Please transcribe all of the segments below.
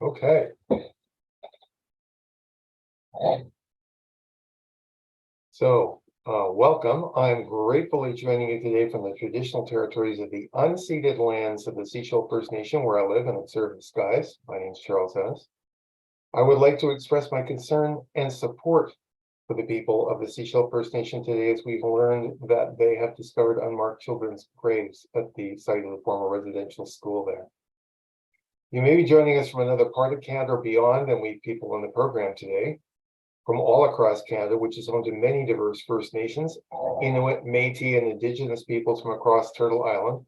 Okay. So, welcome. I'm gratefully joining you today from the traditional territories of the unceded lands of the Sechelt First Nation, where I live and observe the skies. My name is Charles Ennis. I would like to express my concern and support for the people of the Sechelt First Nation today, as we've learned that they have discovered unmarked children's graves at the site of the former residential school there. You may be joining us from another part of Canada or beyond, and we have people on the program today from all across Canada, which is home to many diverse First Nations, Inuit, Métis, and Indigenous peoples from across Turtle Island.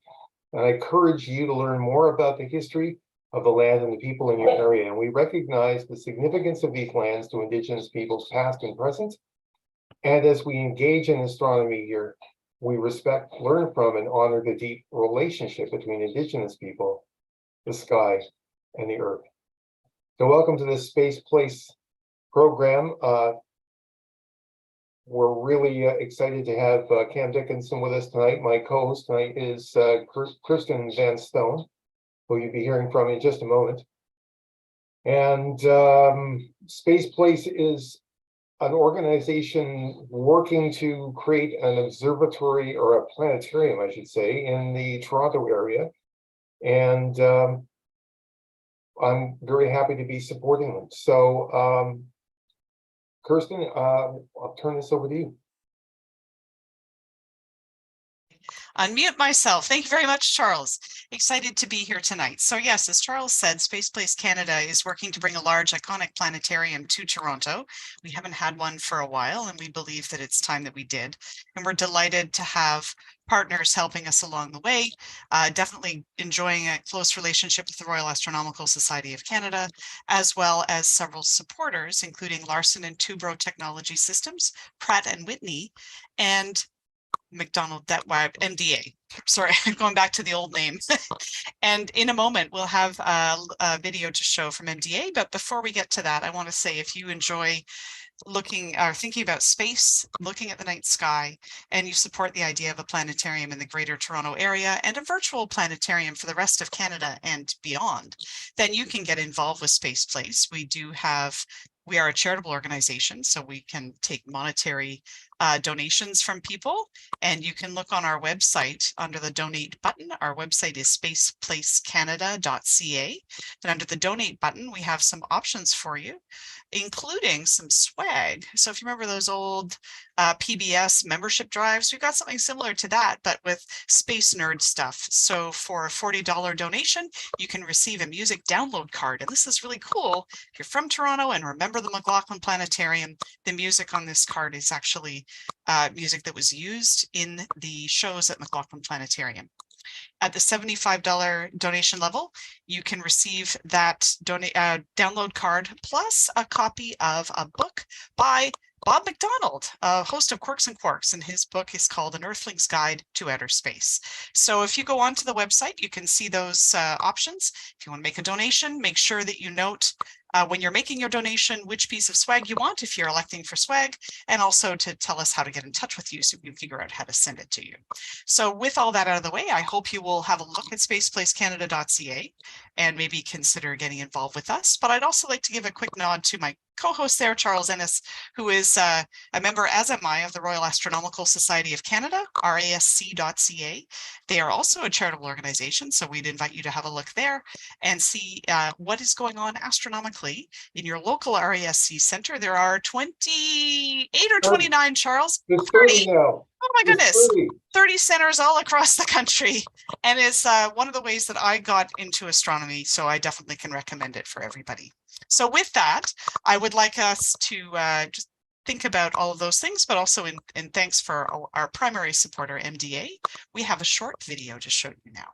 And I encourage you to learn more about the history of the land and the people in your area. And we recognize the significance of these lands to Indigenous peoples past and present. And as we engage in astronomy here, we respect, learn from, and honor the deep relationship between Indigenous people, the sky, and the earth. So welcome to this Space Place program. We're really excited to have Cam Dickinson with us tonight. My co-host tonight is Kristen Van Stone, who you'll be hearing from in just a moment. And Space Place is an organization working to create an observatory, or a planetarium, I should say, in the Toronto area. And I'm very happy to be supporting them. So, Kirsten, I'll turn this over to you. Unmute myself. Thank you very much, Charles. Excited to be here tonight. So yes, as Charles said, Space Place Canada is working to bring a large iconic planetarium to Toronto. We haven't had one for a while, and we believe that it's time that we did. And we're delighted to have partners helping us along the way. Definitely enjoying a close relationship with the Royal Astronomical Society of Canada, as well as several supporters, including Larson and Toubro Technology Systems, Pratt and Whitney, and McDonald MDA. Sorry, I'm going back to the old name. And in a moment, we'll have a video to show from MDA. But before we get to that, I want to say, if you enjoy looking or thinking about space, looking at the night sky, and you support the idea of a planetarium in the Greater Toronto area and a virtual planetarium for the rest of Canada and beyond, then you can get involved with Space Place. We are a charitable organization, so we can take monetary donations from people, and you can look on our website under the donate button. Our website is spaceplacecanada.ca, and under the donate button, we have some options for you, including some swag. So if you remember those old PBS membership drives, we've got something similar to that, but with space nerd stuff. So for a $40 donation, you can receive a music download card. And this is really cool. If you're from Toronto and remember the McLaughlin Planetarium, the music on this card is actually music that was used in the shows at McLaughlin Planetarium. At the $75 donation level, you can receive that download card plus a copy of a book by Bob McDonald, host of Quirks and Quarks, and his book is called An Earthling's Guide to Outer Space. So if you go onto the website, you can see those options. If you want to make a donation, make sure that you note when you're making your donation which piece of swag you want, if you're electing for swag, and also to tell us how to get in touch with you so we can figure out how to send it to you. So with all that out of the way, I hope you will have a look at spaceplacecanada.ca and maybe consider getting involved with us. But I'd also like to give a quick nod to my co-host there, Charles Ennis, who is a member, as am I, of the Royal Astronomical Society of Canada, RASC.ca. They are also a charitable organization, so we'd invite you to have a look there and see what is going on astronomically in your local RASC center. There are 28 or 29, Charles? 30 now. Oh my goodness, 30 centers all across the country, and is one of the ways that I got into astronomy, so I definitely can recommend it for everybody. So with that, I would like us to just think about all of those things, but also in thanks for our primary supporter, MDA, we have a short video to show you now.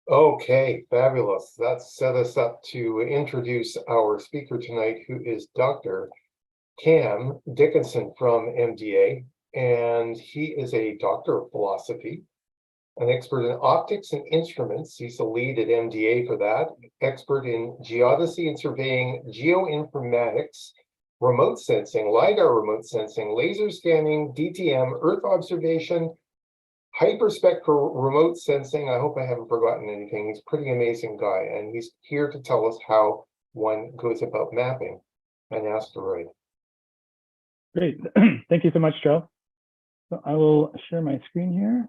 Okay, fabulous. That set us up to introduce our speaker tonight, who is Dr. Cam Dickinson from MDA, and he is a doctor of philosophy, an expert in optics and instruments. He's the lead at MDA for that, expert in geodesy and surveying, geoinformatics, remote sensing, LiDAR remote sensing, laser scanning, DTM, Earth observation, hyperspectral remote sensing. I hope I haven't forgotten anything. He's a pretty amazing guy, and he's here to tell us how one goes about mapping an asteroid. Great. Thank you so much, Joe. So I will share my screen here.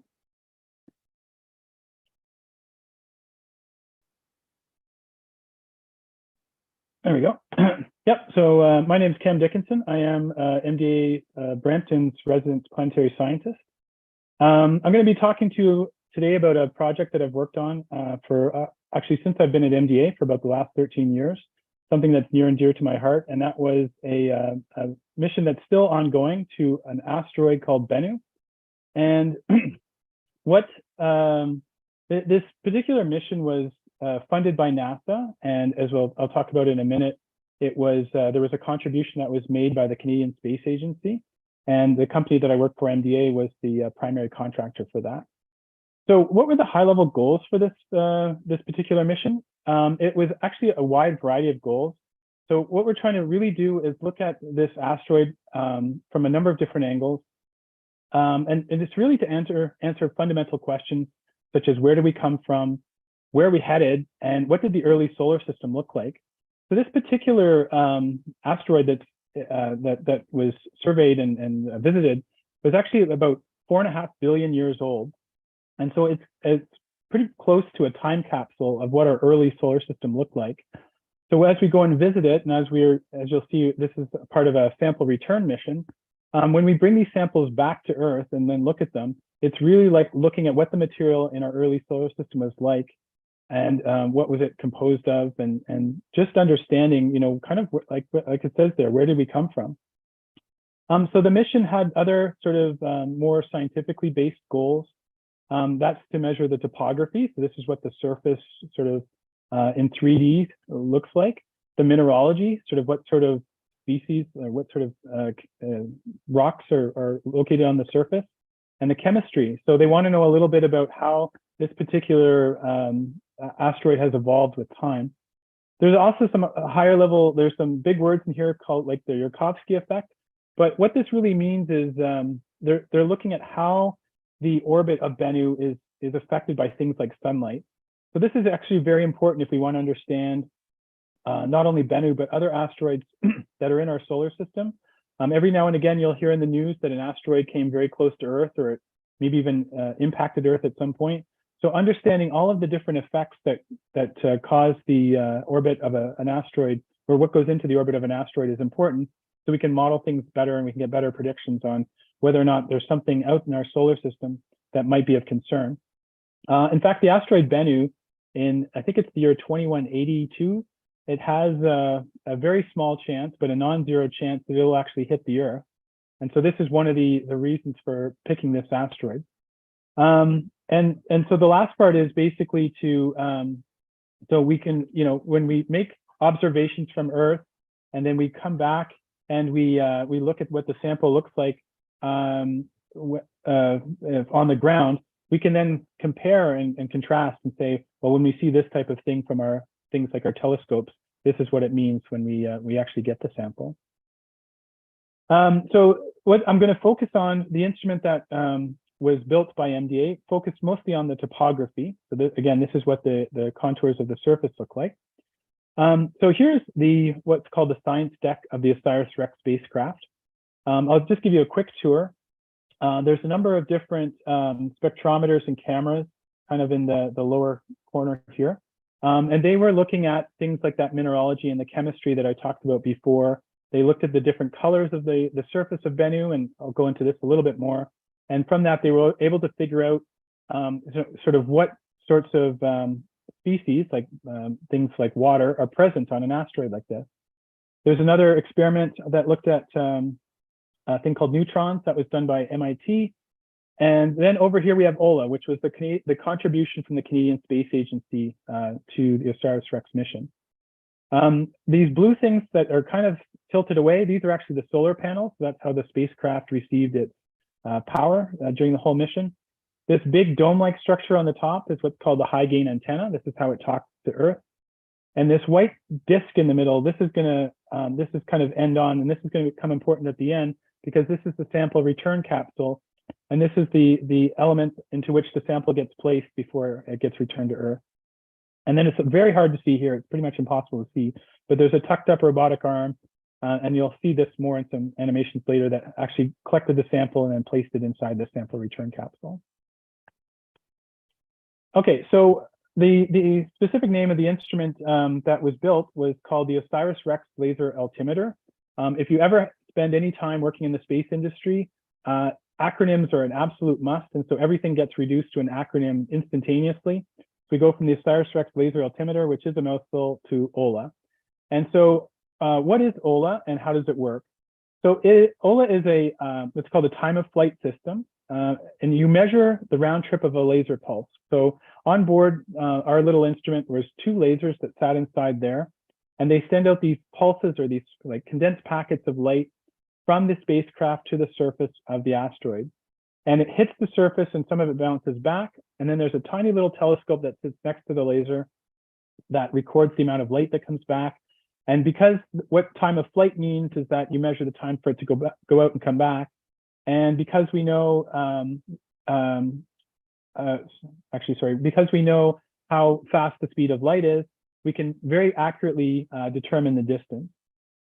There we go. Yep. So my name is Cam Dickinson. I am MDA Brampton's resident planetary scientist. I'm going to be talking to you today about a project that I've worked on for actually since I've been at MDA for about the last 13 years, something that's near and dear to my heart. And that was a mission that's still ongoing to an asteroid called Bennu. And what this particular mission was funded by NASA, and as well, I'll talk about it in a minute. It was there was a contribution that was made by the Canadian Space Agency, and the company that I work for, MDA, was the primary contractor for that. So, what were the high-level goals for this this particular mission? It was actually a wide variety of goals. So, what we're trying to really do is look at this asteroid from a number of different angles, and it's really to answer fundamental questions such as where do we come from, where are we headed, and what did the early solar system look like? So this particular asteroid that was surveyed and visited was actually about 4.5 billion years old, and so it's pretty close to a time capsule of what our early solar system looked like. So as we go and visit it, and as you'll see, this is part of a sample return mission. When we bring these samples back to Earth and then look at them, it's really like looking at what the material in our early solar system was like, and what was it composed of, and just understanding, kind of like it says there, where did we come from? So the mission had other sort of more scientifically based goals. That's to measure the topography. So this is what the surface sort of in 3D looks like. The mineralogy, sort of what sort of species, or what sort of rocks are located on the surface, and the chemistry. So they want to know a little bit about how this particular asteroid has evolved with time. There's also some higher level, there's some big words in here called like the Yarkovsky effect. But what this really means is they're looking at how the orbit of Bennu is affected by things like sunlight. So this is actually very important if we want to understand not only Bennu, but other asteroids that are in our solar system. Every now and again, you'll hear in the news that an asteroid came very close to Earth, or it maybe even impacted Earth at some point. So understanding all of the different effects that cause the orbit of an asteroid, or what goes into the orbit of an asteroid, is important, so we can model things better and we can get better predictions on whether or not there's something out in our solar system that might be of concern. In fact, the asteroid Bennu, I think it's the year 2182, it has a very small chance, but a non-zero chance that it will actually hit the Earth. And so this is one of the reasons for picking this asteroid. And so the last part is basically to, so we can, when we make observations from Earth, and then we come back and we look at what the sample looks like on the ground, we can then compare and contrast and say, well, when we see this type of thing from our things like our telescopes, this is what it means when we actually get the sample. So what I'm going to focus on, the instrument that was built by MDA, focused mostly on the topography. So again, this is what the contours of the surface look like. So here's what's called the science deck of the OSIRIS-REx spacecraft. I'll just give you a quick tour. There's a number of different spectrometers and cameras kind of in the lower corner here. And they were looking at things like that mineralogy and the chemistry that I talked about before. They looked at the different colors of the surface of Bennu, and I'll go into this a little bit more. And from that, they were able to figure out sort of what sorts of species, like things like water, are present on an asteroid like this. There's another experiment that looked at a thing called neutrons that was done by MIT. And then over here we have OLA, which was the contribution from the Canadian Space Agency to the OSIRIS-REx mission. These blue things that are kind of tilted away, these are actually the solar panels. So that's how the spacecraft received its power during the whole mission. This big dome-like structure on the top is what's called the high gain antenna. This is how it talks to Earth. And this white disc in the middle, this is kind of end on, and this is going to become important at the end because this is the sample return capsule. And this is the element into which the sample gets placed before it gets returned to Earth. And then it's very hard to see here. It's pretty much impossible to see, but there's a tucked up robotic arm, and you'll see this more in some animations later that actually collected the sample and then placed it inside the sample return capsule. Okay, so the specific name of the instrument that was built was called the OSIRIS-REx laser altimeter. If you ever spend any time working in the space industry, acronyms are an absolute must, and so everything gets reduced to an acronym instantaneously. We go from the OSIRIS-REx laser altimeter, which is a mouthful, to OLA. And so what is OLA and how does it work? So OLA is what's called a time of flight system, and you measure the round trip of a laser pulse. So on board our little instrument, there's two lasers that sat inside there, and they send out these pulses or these like condensed packets of light from the spacecraft to the surface of the asteroid. And it hits the surface and some of it bounces back. And then there's a tiny little telescope that sits next to the laser that records the amount of light that comes back. And because what time of flight means is that you measure the time for it to go out and come back. And because we know, because we know how fast the speed of light is, we can very accurately determine the distance.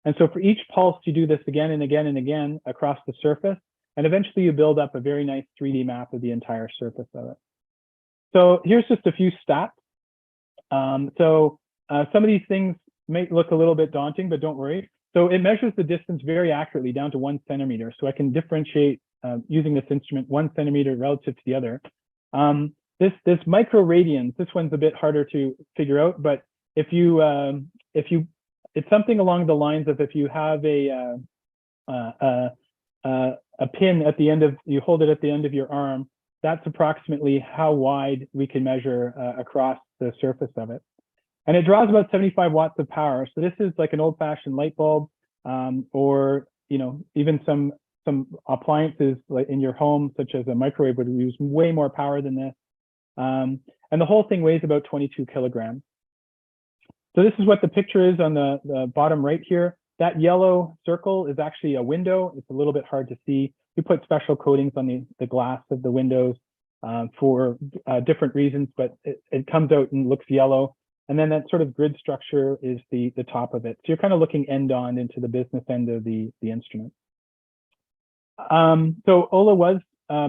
And so for each pulse, you do this again and again and again across the surface. And eventually you build up a very nice 3D map of the entire surface of it. So here's just a few stats. Some of these things may look a little bit daunting, but don't worry. So it measures the distance very accurately down to 1 centimeter. So I can differentiate using this instrument 1 centimeter relative to the other. This microradians, this one's a bit harder to figure out, but if you it's something along the lines of if you have a pin at the end of, you hold it at the end of your arm, that's approximately how wide we can measure across the surface of it. And it draws about 75 watts of power. So this is like an old-fashioned light bulb, or even some appliances like in your home, such as a microwave, would use way more power than this. And the whole thing weighs about 22 kilograms. So this is what the picture is on the bottom right here. That yellow circle is actually a window. It's a little bit hard to see. We put special coatings on the glass of the windows for different reasons, but it comes out and looks yellow. And then that sort of grid structure is the top of it. So you're kind of looking end on into the business end of the instrument. So OLA was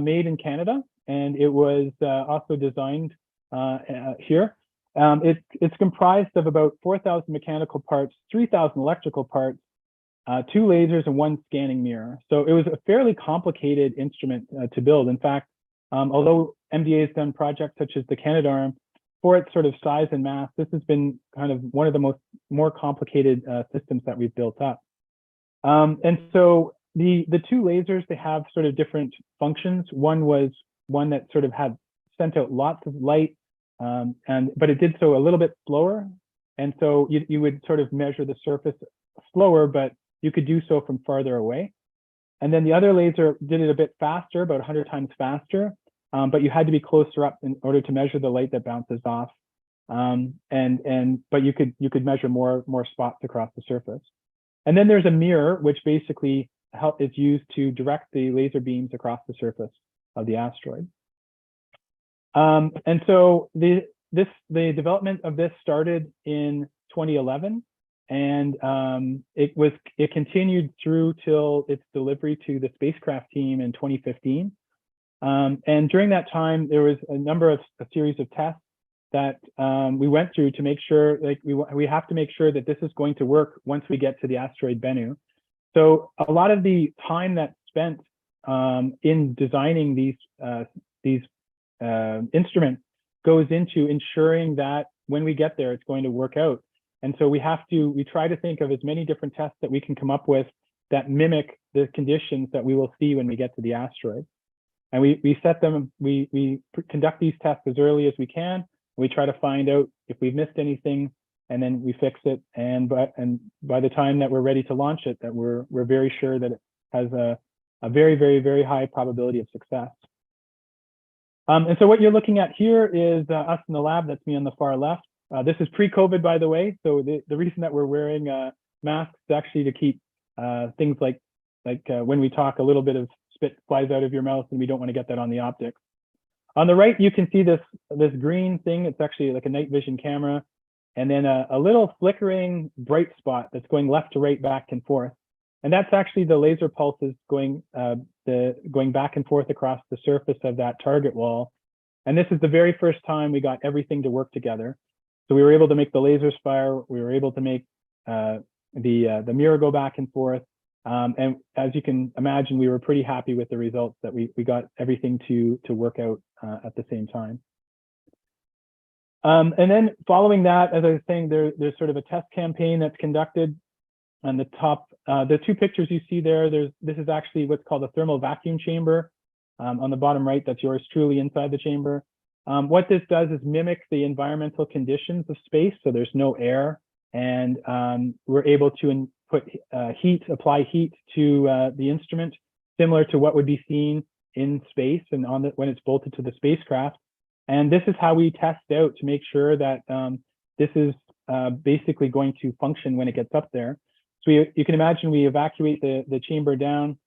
made in Canada, and it was also designed here. It's comprised of about 4,000 mechanical parts, 3,000 electrical parts, 2 lasers, and 1 scanning mirror. So it was a fairly complicated instrument to build. In fact, although MDA has done projects such as the Canadarm, for its sort of size and mass, this has been kind of one of the more complicated systems that we've built up. And so the 2 lasers, they have sort of different functions. One was one that sort of sent out lots of light, but it did so a little bit slower. And so you would sort of measure the surface slower, but you could do so from farther away. And then the other laser did it a bit faster, about 100 times faster, but you had to be closer up in order to measure the light that bounces off. But you could measure more spots across the surface. And then there's a mirror, which basically is used to direct the laser beams across the surface of the asteroid. And so the development of this started in 2011, and it continued through till its delivery to the spacecraft team in 2015. And during that time, there was a series of tests that we went through to make sure, like we have to make sure that this is going to work once we get to the asteroid Bennu. So a lot of the time that's spent in designing these instruments goes into ensuring that when we get there, it's going to work out. And so we try to think of as many different tests that we can come up with that mimic the conditions that we will see when we get to the asteroid. And we set them, we conduct these tests as early as we can. We try to find out if we've missed anything, and then we fix it. And by the time that we're ready to launch it, that we're very sure that it has a very, very, very high probability of success. And so what you're looking at here is us in the lab. That's me on the far left. This is pre-COVID, by the way. So the reason that we're wearing masks is actually to keep things like when we talk, a little bit of spit flies out of your mouth, and we don't want to get that on the optics. On the right, you can see this green thing. It's actually like a night vision camera, and then a little flickering bright spot that's going left to right, back and forth. And that's actually the laser pulses going back and forth across the surface of that target wall. And this is the very first time we got everything to work together. So we were able to make the lasers fire. We were able to make the mirror go back and forth. And as you can imagine, we were pretty happy with the results, that we got everything to work out at the same time. And then following that, as I was saying, there's sort of a test campaign that's conducted. On the top, the two pictures you see there, this is actually what's called a thermal vacuum chamber. On the bottom right, that's yours truly inside the chamber. What this does is mimic the environmental conditions of space. So there's no air, and we're able to apply heat to the instrument, similar to what would be seen in space and when it's bolted to the spacecraft. And this is how we test out to make sure that this is basically going to function when it gets up there. So you can imagine we evacuate the chamber down,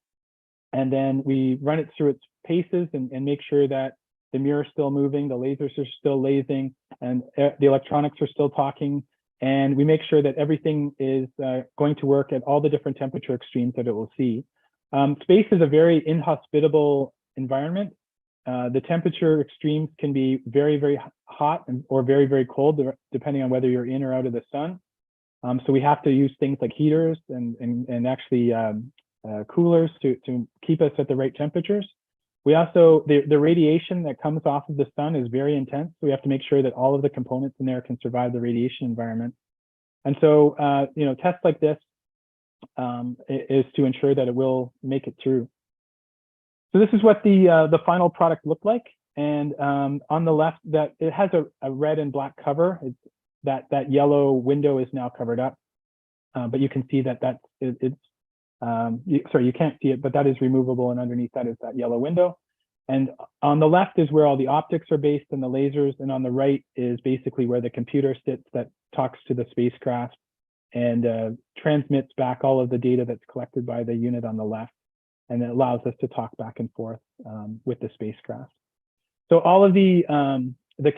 and then we run it through its paces and make sure that the mirror is still moving, the lasers are still lasing, and the electronics are still talking. And we make sure that everything is going to work at all the different temperature extremes that it will see. Space is a very inhospitable environment. The temperature extremes can be very, very hot or very, very cold, depending on whether you're in or out of the sun. So we have to use things like heaters and actually coolers to keep us at the right temperatures. We also, the radiation that comes off of the sun is very intense. So we have to make sure that all of the components in there can survive the radiation environment. And so, tests like this is to ensure that it will make it through. So this is what the final product looked like. And on the left, that it has a red and black cover. It's that yellow window is now covered up, but you can see that sorry, you can't see it, but that is removable, and underneath that is that yellow window. And on the left is where all the optics are based and the lasers, and on the right is basically where the computer sits that talks to the spacecraft and transmits back all of the data that's collected by the unit on the left, and it allows us to talk back and forth with the spacecraft. So all of the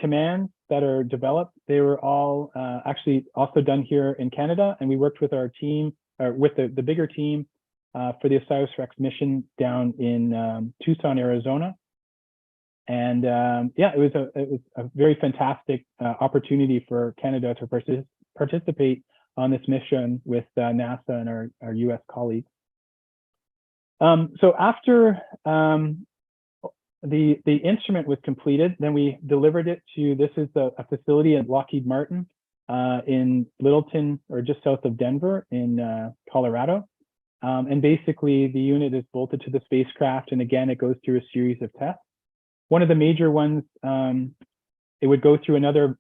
commands that are developed, they were all actually also done here in Canada, and we worked with our team, or with the bigger team for the OSIRIS-REx mission down in Tucson, Arizona. And yeah, it was a very fantastic opportunity for Canada to participate on this mission with NASA and our US colleagues. So after the instrument was completed, then we delivered it to, this is a facility at Lockheed Martin in Littleton, or just south of Denver in Colorado. And basically the unit is bolted to the spacecraft, and again, it goes through a series of tests. One of the major ones, it would go through another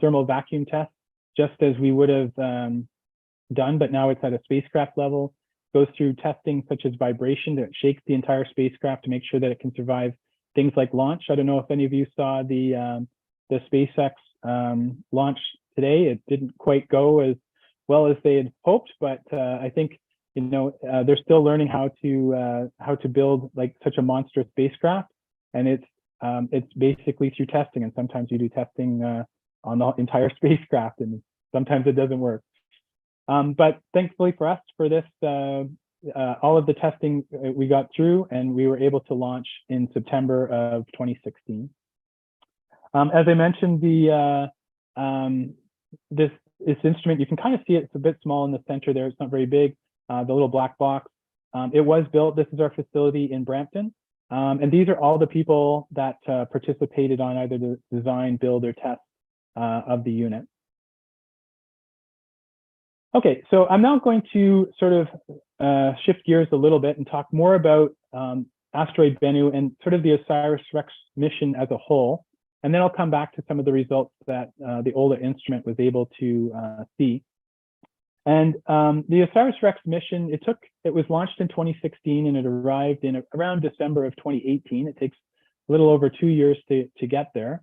thermal vacuum test, just as we would have done, but now it's at a spacecraft level. Goes through testing such as vibration that shakes the entire spacecraft to make sure that it can survive things like launch. I don't know if any of you saw the SpaceX launch today. It didn't quite go as well as they had hoped, but I think they're still learning how to build like such a monstrous spacecraft, and it's basically through testing. And sometimes you do testing on the entire spacecraft, and sometimes it doesn't work. But thankfully for us, for this, all of the testing we got through, and we were able to launch in September of 2016. As I mentioned, this instrument, you can kind of see it, it's a bit small in the center there, it's not very big, the little black box. It was built, this is our facility in Brampton, and these are all the people that participated on either the design, build, or test of the unit. Okay, so I'm now going to sort of shift gears a little bit and talk more about asteroid Bennu and sort of the OSIRIS-REx mission as a whole. And then I'll come back to some of the results that the OLA instrument was able to see. And the OSIRIS-REx mission, it was launched in 2016 and it arrived in around December of 2018. It takes a little over 2 years to get there.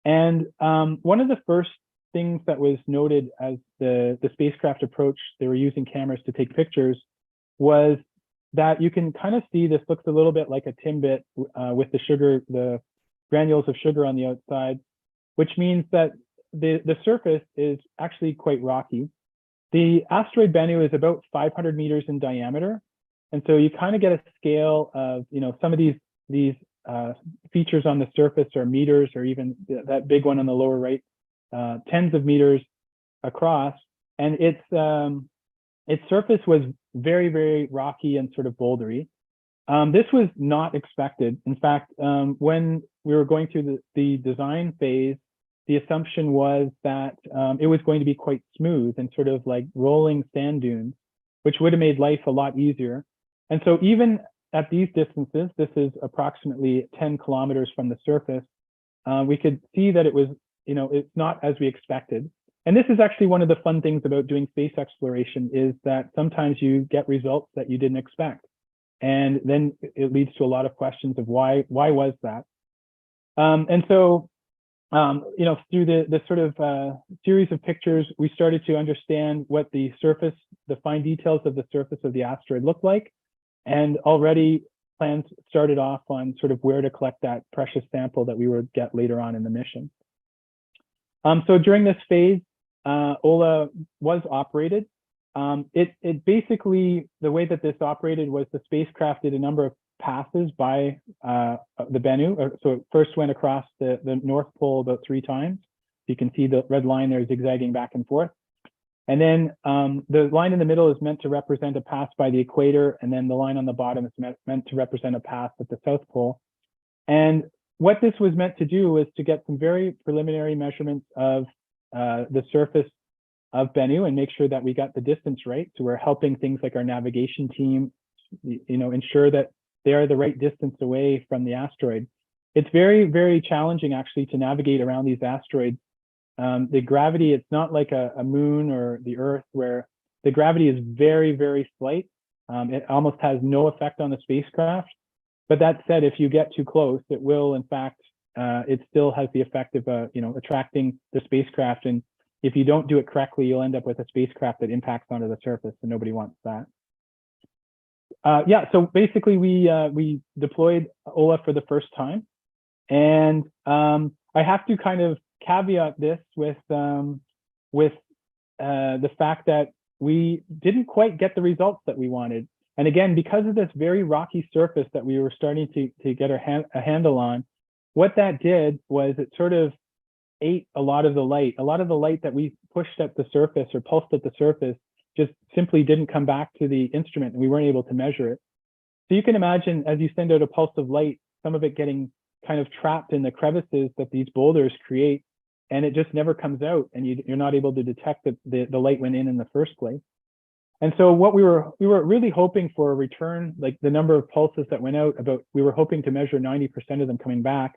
And one of the first things that was noted as the spacecraft approach, they were using cameras to take pictures, was that you can kind of see this looks a little bit like a Timbit with the granules of sugar on the outside, which means that the surface is actually quite rocky. The asteroid Bennu is about 500 meters in diameter. And so you kind of get a scale of, some of these features on the surface are meters, or even that big one on the lower right, tens of meters across. And its surface was very, very rocky and sort of bouldery. This was not expected. In fact, when we were going through the design phase, the assumption was that it was going to be quite smooth and sort of like rolling sand dunes, which would have made life a lot easier. And so even at these distances, this is approximately 10 kilometers from the surface, we could see that it was, it's not as we expected. And this is actually one of the fun things about doing space exploration, is that sometimes you get results that you didn't expect. And then it leads to a lot of questions of why was that? And so, through the sort of series of pictures, we started to understand what the fine details of the surface of the asteroid looked like. And already plans started off on sort of where to collect that precious sample that we would get later on in the mission. So during this phase, OLA was operated. It basically, the way that this operated was the spacecraft did a number of passes by the Bennu. So it first went across the North Pole about 3 times. You can see the red line there zigzagging back and forth. And then the line in the middle is meant to represent a pass by the equator, and then the line on the bottom is meant to represent a pass at the South Pole. And what this was meant to do was to get some very preliminary measurements of the surface of Bennu and make sure that we got the distance right. So we're helping things like our navigation team, ensure that they are the right distance away from the asteroid. It's very, very challenging actually to navigate around these asteroids. The gravity, it's not like a moon or the Earth where the gravity is very, very slight. It almost has no effect on the spacecraft. But that said, if you get too close, it will, in fact, it still has the effect of, attracting the spacecraft. And if you don't do it correctly, you'll end up with a spacecraft that impacts onto the surface, and nobody wants that. So basically we deployed OLA for the first time. And I have to kind of caveat this with the fact that we didn't quite get the results that we wanted. And again, because of this very rocky surface that we were starting to get a handle on, what that did was it sort of ate a lot of the light. A lot of the light that we pushed at the surface or pulsed at the surface just simply didn't come back to the instrument, and we weren't able to measure it. So you can imagine, as you send out a pulse of light, some of it getting kind of trapped in the crevices that these boulders create, and it just never comes out, and you're not able to detect that the light went in the first place. And so what we were really hoping for a return, like the number of pulses that went out, we were hoping to measure 90% of them coming back.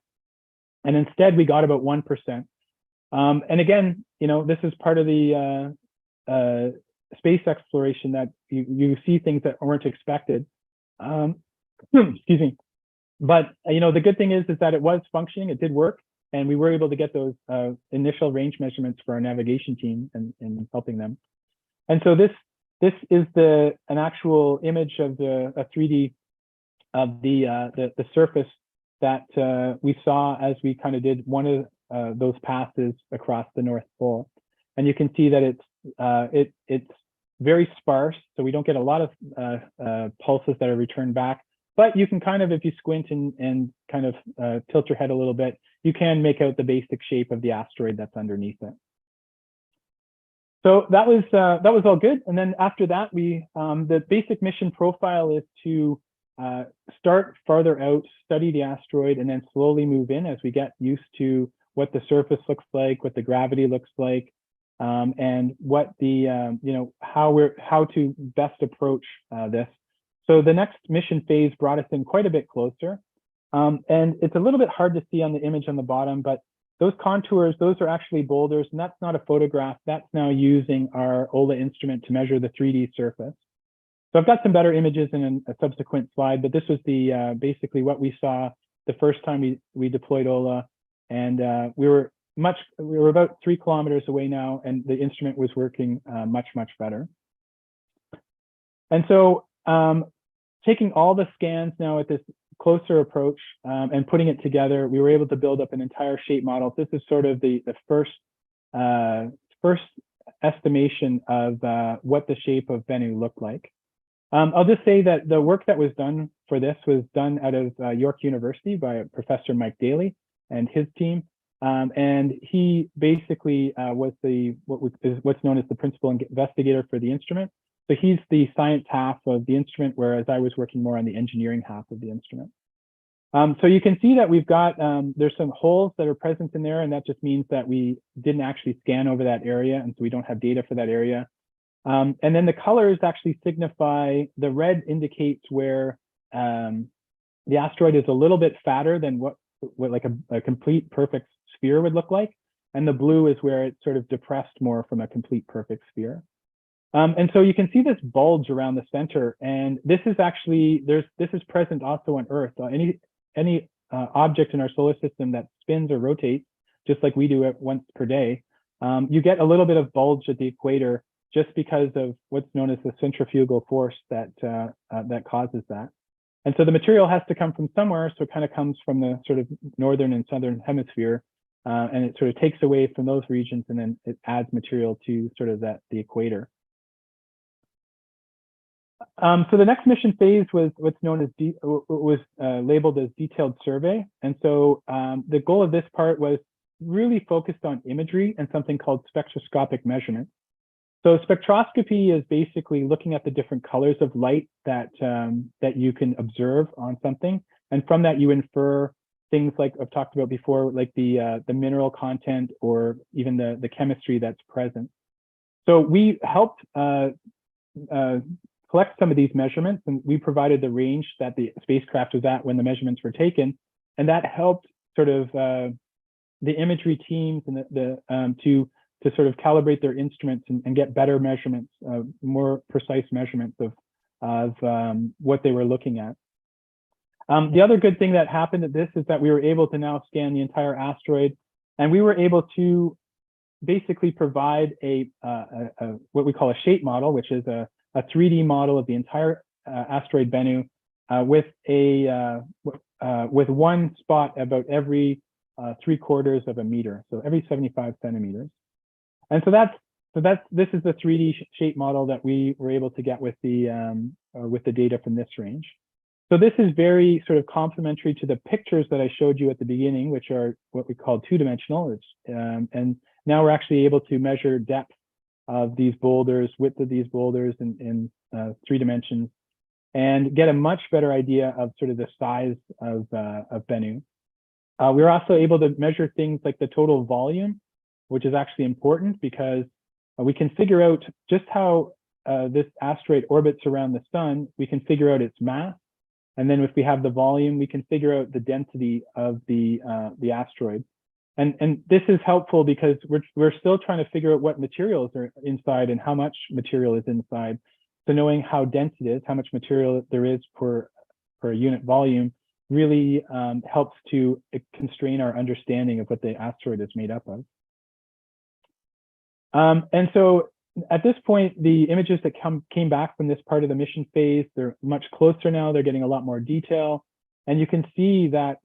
And instead we got about 1%. And again, this is part of the space exploration, that you see things that weren't expected. Excuse me. But the good thing is that it was functioning, it did work, and we were able to get those initial range measurements for our navigation team and helping them. And so this is an actual image of a 3D of the surface that we saw as we kind of did one of those passes across the North Pole. And you can see that it's very sparse, so we don't get a lot of pulses that are returned back. But you can kind of, if you squint and kind of tilt your head a little bit, you can make out the basic shape of the asteroid that's underneath it. So that was all good. And then after that, the basic mission profile is to start farther out, study the asteroid, and then slowly move in as we get used to what the surface looks like, what the gravity looks like, and what the how to best approach this. So the next mission phase brought us in quite a bit closer. And it's a little bit hard to see on the image on the bottom, but those contours, those are actually boulders, and that's not a photograph. That's now using our OLA instrument to measure the 3D surface. So I've got some better images in a subsequent slide, but this was the basically what we saw the first time we deployed OLA, and we were about 3 kilometers away now, and the instrument was working much better. And so taking all the scans now at this closer approach and putting it together, we were able to build up an entire shape model. This is sort of the first estimation of what the shape of Bennu looked like. I'll just say that the work that was done for this was done out of York University by Professor Mike Daly and his team. And he basically was what's known as the principal investigator for the instrument. So he's the science half of the instrument, whereas I was working more on the engineering half of the instrument. So you can see that we've got, there's some holes that are present in there, and that just means that we didn't actually scan over that area, and so we don't have data for that area. And then the colors actually signify, the red indicates where the asteroid is a little bit fatter than what like a complete perfect sphere would look like. And the blue is where it's sort of depressed more from a complete perfect sphere. And so you can see this bulge around the center, and this is actually, this is present also on Earth. Any object in our solar system that spins or rotates, just like we do it once per day, you get a little bit of bulge at the equator just because of what's known as the centrifugal force that causes that. And so the material has to come from somewhere, so it kind of comes from the sort of northern and southern hemisphere, and it sort of takes away from those regions, and then it adds material to sort of the equator. So the next mission phase was what's known as labeled as detailed survey. And so the goal of this part was really focused on imagery and something called spectroscopic measurement. So spectroscopy is basically looking at the different colors of light that you can observe on something, and from that you infer things like I've talked about before, like the mineral content or even the chemistry that's present. So we helped collect some of these measurements, and we provided the range that the spacecraft was at when the measurements were taken, and that helped sort of the imagery teams and to sort of calibrate their instruments and get better measurements, more precise measurements of what they were looking at. The other good thing that happened at this is that we were able to now scan the entire asteroid, and we were able to basically provide what we call a shape model, which is a 3D model of the entire asteroid Bennu with one spot about every 3/4 of a meter, so every 75 centimeters. And so this is the 3D shape model that we were able to get with the data from this range. So this is very sort of complementary to the pictures that I showed you at the beginning, which are what we call two-dimensional. And now we're actually able to measure depth of these boulders, width of these boulders in 3 dimensions, and get a much better idea of sort of the size of Bennu. We were also able to measure things like the total volume, which is actually important because we can figure out just how this asteroid orbits around the sun. We can figure out its mass, and then if we have the volume, we can figure out the density of the asteroid. And this is helpful because we're still trying to figure out what materials are inside and how much material is inside. So knowing how dense it is, how much material there is per unit volume, really helps to constrain our understanding of what the asteroid is made up of. And so at this point, the images that came back from this part of the mission phase, they're much closer now. They're getting a lot more detail. And you can see that,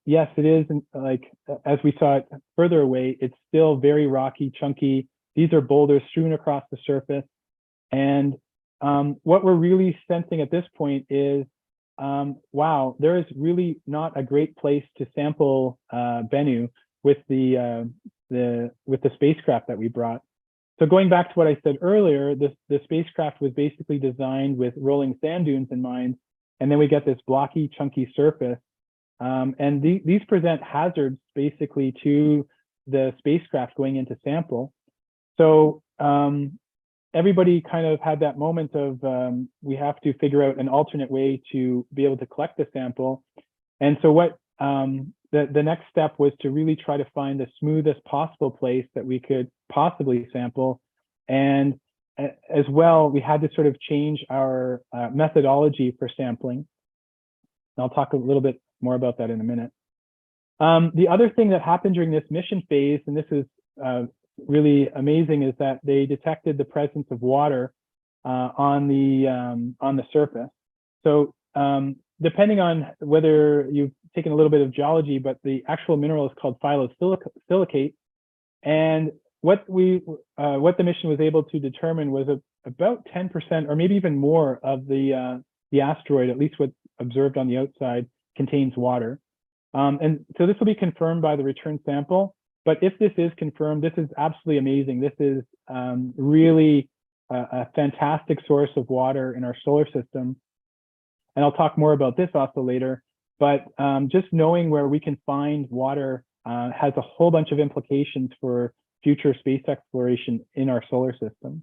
yes, it is like, as we saw it further away, it's still very rocky, chunky. These are boulders strewn across the surface. And what we're really sensing at this point is, wow, there is really not a great place to sample Bennu with the spacecraft that we brought. So going back to what I said earlier, the spacecraft was basically designed with rolling sand dunes in mind. And then we get this blocky, chunky surface. And these present hazards basically to the spacecraft going into sample. So, and everybody kind of had that moment of we have to figure out an alternate way to be able to collect the sample. And so what the next step was to really try to find the smoothest possible place that we could possibly sample. And as well, we had to sort of change our methodology for sampling. And I'll talk a little bit more about that in a minute. The other thing that happened during this mission phase, and this is really amazing, is that they detected the presence of water on the surface. So depending on whether you've taken a little bit of geology, but the actual mineral is called phyllosilicate. And what the mission was able to determine was about 10% or maybe even more of the asteroid, at least what's observed on the outside, contains water. And so this will be confirmed by the return sample. But if this is confirmed, this is absolutely amazing. This is really a fantastic source of water in our solar system. And I'll talk more about this also later. But just knowing where we can find water has a whole bunch of implications for future space exploration in our solar system.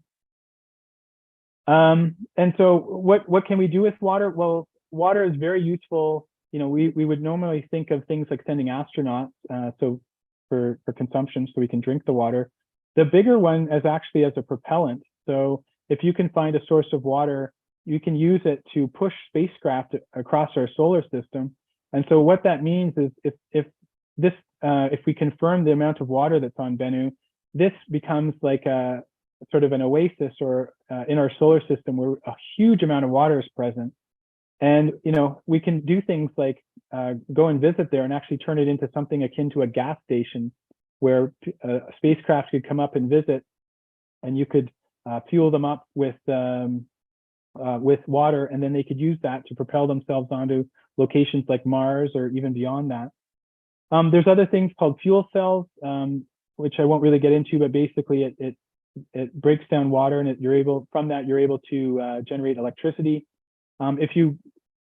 And so what can we do with water? Well, water is very useful. You know, we would normally think of things like sending astronauts so for consumption so we can drink the water. The bigger one is actually as a propellant. So if you can find a source of water, you can use it to push spacecraft across our solar system. And so what that means is if we confirm the amount of water that's on Bennu, this becomes like a sort of an oasis or in our solar system where a huge amount of water is present. And, you know, we can do things like go and visit there and actually turn it into something akin to a gas station where a spacecraft could come up and visit, and you could fuel them up with water, and then they could use that to propel themselves onto locations like Mars or even beyond that. There's other things called fuel cells, which I won't really get into, but basically it breaks down water, and you're able to generate electricity.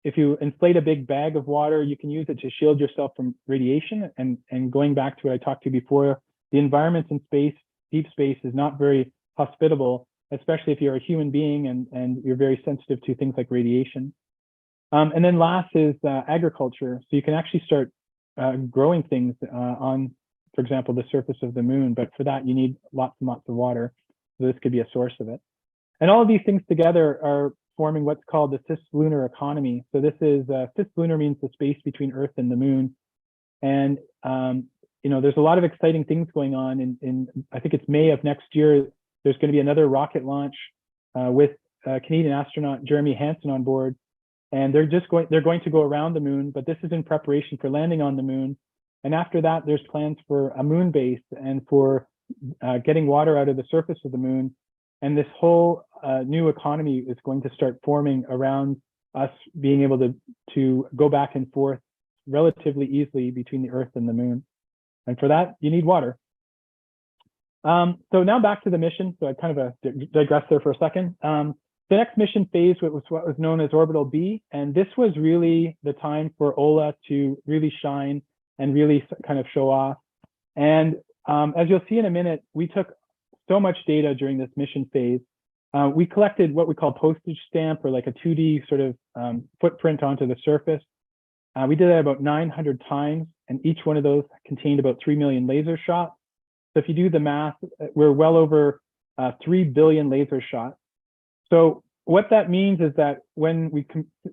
If you inflate a big bag of water, you can use it to shield yourself from radiation. And going back to what I talked to before, the environment in space, deep space, is not very hospitable, especially if you're a human being and you're very sensitive to things like radiation. And then last is agriculture. So you can actually start growing things on, for example, the surface of the moon. But for that, you need lots and lots of water. So this could be a source of it. And all of these things together are forming what's called the cislunar economy. So this is cislunar means the space between Earth and the moon. And you know, there's a lot of exciting things going on. In I think it's May of next year, there's going to be another rocket launch with Canadian astronaut Jeremy Hansen on board. And they're going to go around the moon, but this is in preparation for landing on the moon. And after that, there's plans for a moon base and for getting water out of the surface of the moon. And this whole new economy is going to start forming around us being able to go back and forth relatively easily between the Earth and the moon. And for that, you need water. So now back to the mission. So I kind of digressed there for a second. The next mission phase was what was known as Orbital B. And this was really the time for OLA to really shine and really kind of show off. And as you'll see in a minute, we took so much data during this mission phase. We collected what we call postage stamp, or like a 2D sort of footprint onto the surface. We did that about 900 times, and each one of those contained about 3 million laser shots. So if you do the math, we're well over 3 billion laser shots. So what that means is that when we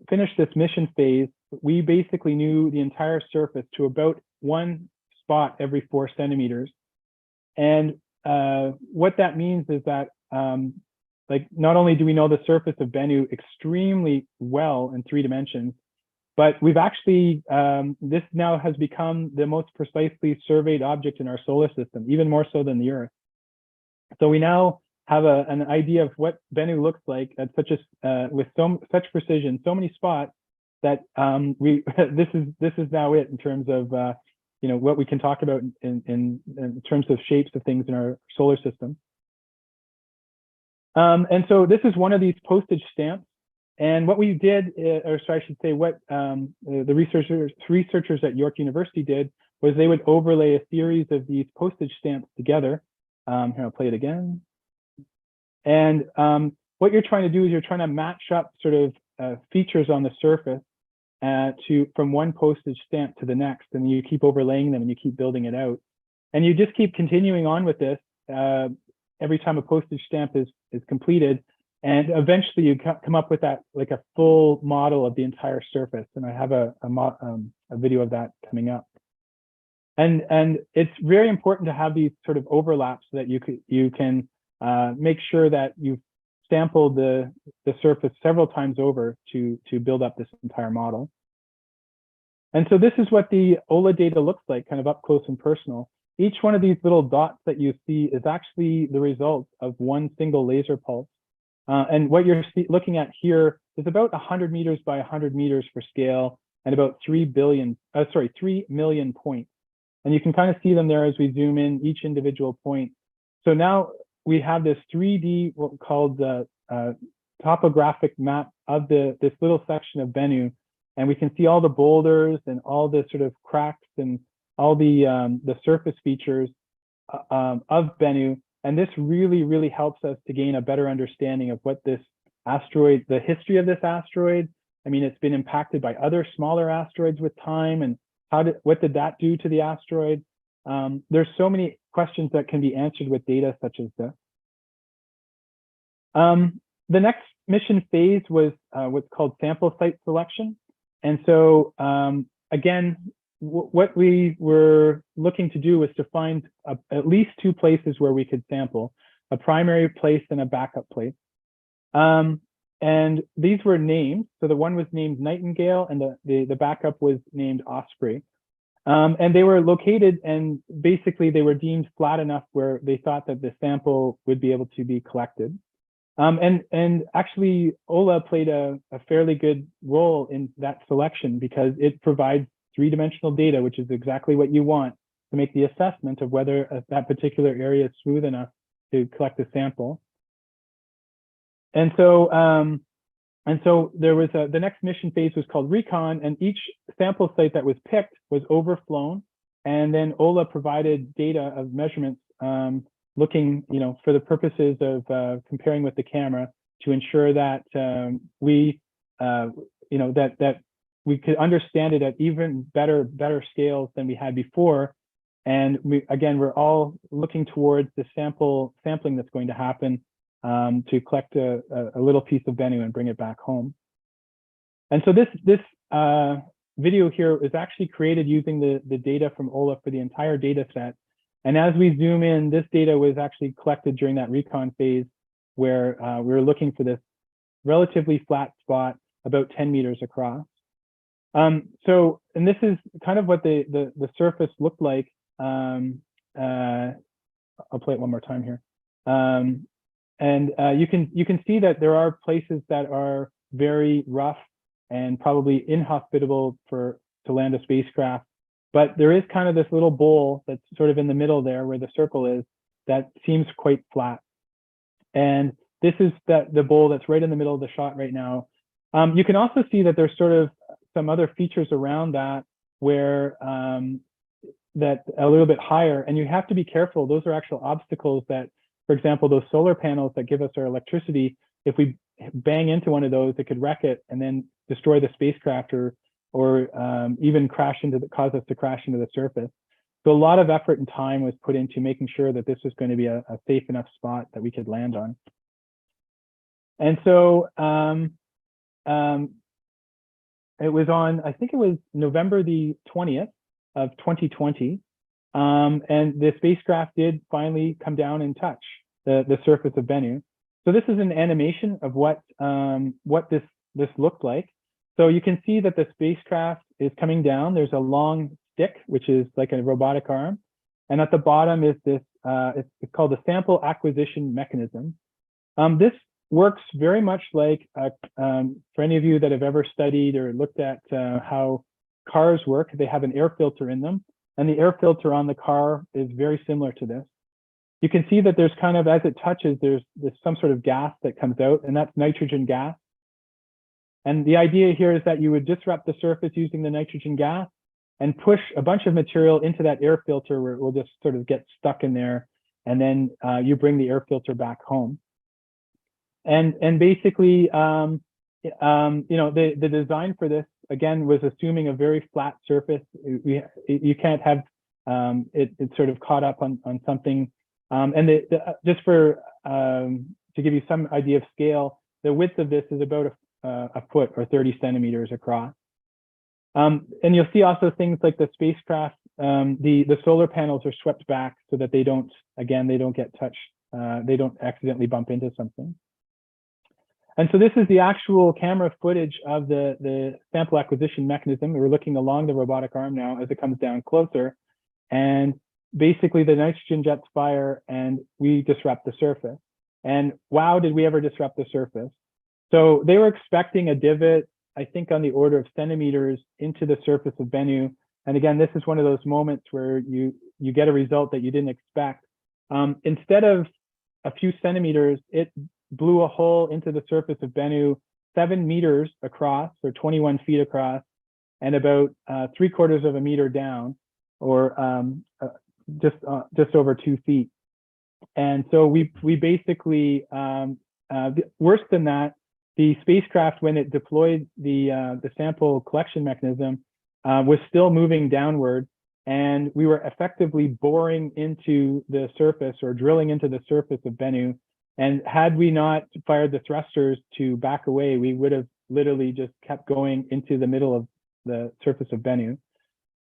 finished this mission phase, we basically knew the entire surface to about one spot every 4 centimeters. And what that means is that like not only do we know the surface of Bennu extremely well in 3 dimensions, but we've actually, this now has become the most precisely surveyed object in our solar system, even more so than the Earth. So we now have an idea of what Bennu looks like at with such precision, so many spots that this is now it in terms of you know, what we can talk about in terms of shapes of things in our solar system. And so this is one of these postage stamps. And what we did, or sorry, I should say what the researchers at York University did, was they would overlay a series of these postage stamps together. Here, I'll play it again. And what you're trying to do is you're trying to match up sort of features on the surface from one postage stamp to the next, and you keep overlaying them and you keep building it out. And you just keep continuing on with this every time a postage stamp is completed. And eventually you come up with that, like a full model of the entire surface. And I have a video of that coming up. And it's very important to have these sort of overlaps so that you can make sure that you've sampled the surface several times over to build up this entire model. And so this is what the OLA data looks like, kind of up close and personal. Each one of these little dots that you see is actually the result of one single laser pulse. And what you're looking at here is about 100 meters by 100 meters for scale and about 3 million points. And you can kind of see them there as we zoom in each individual point. So now we have this 3D, what called the topographic map of this little section of Bennu. And we can see all the boulders and all the sort of cracks and all the surface features of Bennu. And this really, really helps us to gain a better understanding of what this asteroid, the history of this asteroid. I mean, it's been impacted by other smaller asteroids with time, and what did that do to the asteroid? There's so many questions that can be answered with data such as this. The next mission phase was what's called sample site selection. And so again, what we were looking to do was to find at least 2 places where we could sample, a primary place and a backup place. And these were named. So the one was named Nightingale and the backup was named Osprey. And they were located, and basically they were deemed flat enough where they thought that the sample would be able to be collected. And actually OLA played a fairly good role in that selection because it provides 3-dimensional data, which is exactly what you want to make the assessment of whether that particular area is smooth enough to collect a sample. And so there was the next mission phase was called Recon, and each sample site that was picked was overflown, and then OLA provided data of measurements looking, for the purposes of comparing with the camera to ensure that we could understand it at even better scales than we had before. And we're all looking towards the sampling that's going to happen to collect a little piece of Bennu and bring it back home. And so this video here is actually created using the data from OLA for the entire data set. And as we zoom in, this data was actually collected during that recon phase where we were looking for this relatively flat spot about 10 meters across. And this is kind of what the surface looked like. I'll play it one more time here. You can see that there are places that are very rough and probably inhospitable to land a spacecraft. But there is kind of this little bowl that's sort of in the middle there where the circle is that seems quite flat. And this is the bowl that's right in the middle of the shot right now. You can also see that there's sort of some other features around that where that a little bit higher, and you have to be careful. Those are actual obstacles that, for example, those solar panels that give us our electricity, if we bang into one of those, it could wreck it and then destroy the spacecraft or even cause us to crash into the surface. So a lot of effort and time was put into making sure that this was going to be a safe enough spot that we could land on. And so it was on, I think it was November the 20th of 2020. And the spacecraft did finally come down and touch the surface of Bennu. So this is an animation of what this looked like. So you can see that the spacecraft is coming down. There's a long stick, which is like a robotic arm. And at the bottom is this, it's called the sample acquisition mechanism. This works very much like, for any of you that have ever studied or looked at how cars work, they have an air filter in them. And the air filter on the car is very similar to this. You can see that there's kind of, as it touches, there's some sort of gas that comes out, and that's nitrogen gas. And the idea here is that you would disrupt the surface using the nitrogen gas and push a bunch of material into that air filter where it will just sort of get stuck in there. And then you bring the air filter back home. And basically, the design for this, again, was assuming a very flat surface. You can't have it sort of caught up on something. Just for to give you some idea of scale, the width of this is about a foot or 30 centimeters across. And you'll see also things like the spacecraft, the solar panels are swept back so that they don't get touched. They don't accidentally bump into something. And so this is the actual camera footage of the sample acquisition mechanism. We're looking along the robotic arm now as it comes down closer. And basically the nitrogen jets fire and we disrupt the surface. And wow, did we ever disrupt the surface? So they were expecting a divot, I think on the order of centimeters into the surface of Bennu. And again, this is one of those moments where you get a result that you didn't expect. Instead of a few centimeters, it blew a hole into the surface of Bennu 7 meters across, or 21 feet across, and about 3/4 of a meter down, or just over 2 feet. And so we basically, worse than that, the spacecraft, when it deployed the sample collection mechanism, was still moving downward, and we were effectively boring into the surface or drilling into the surface of Bennu. And had we not fired the thrusters to back away, we would have literally just kept going into the middle of the surface of Bennu.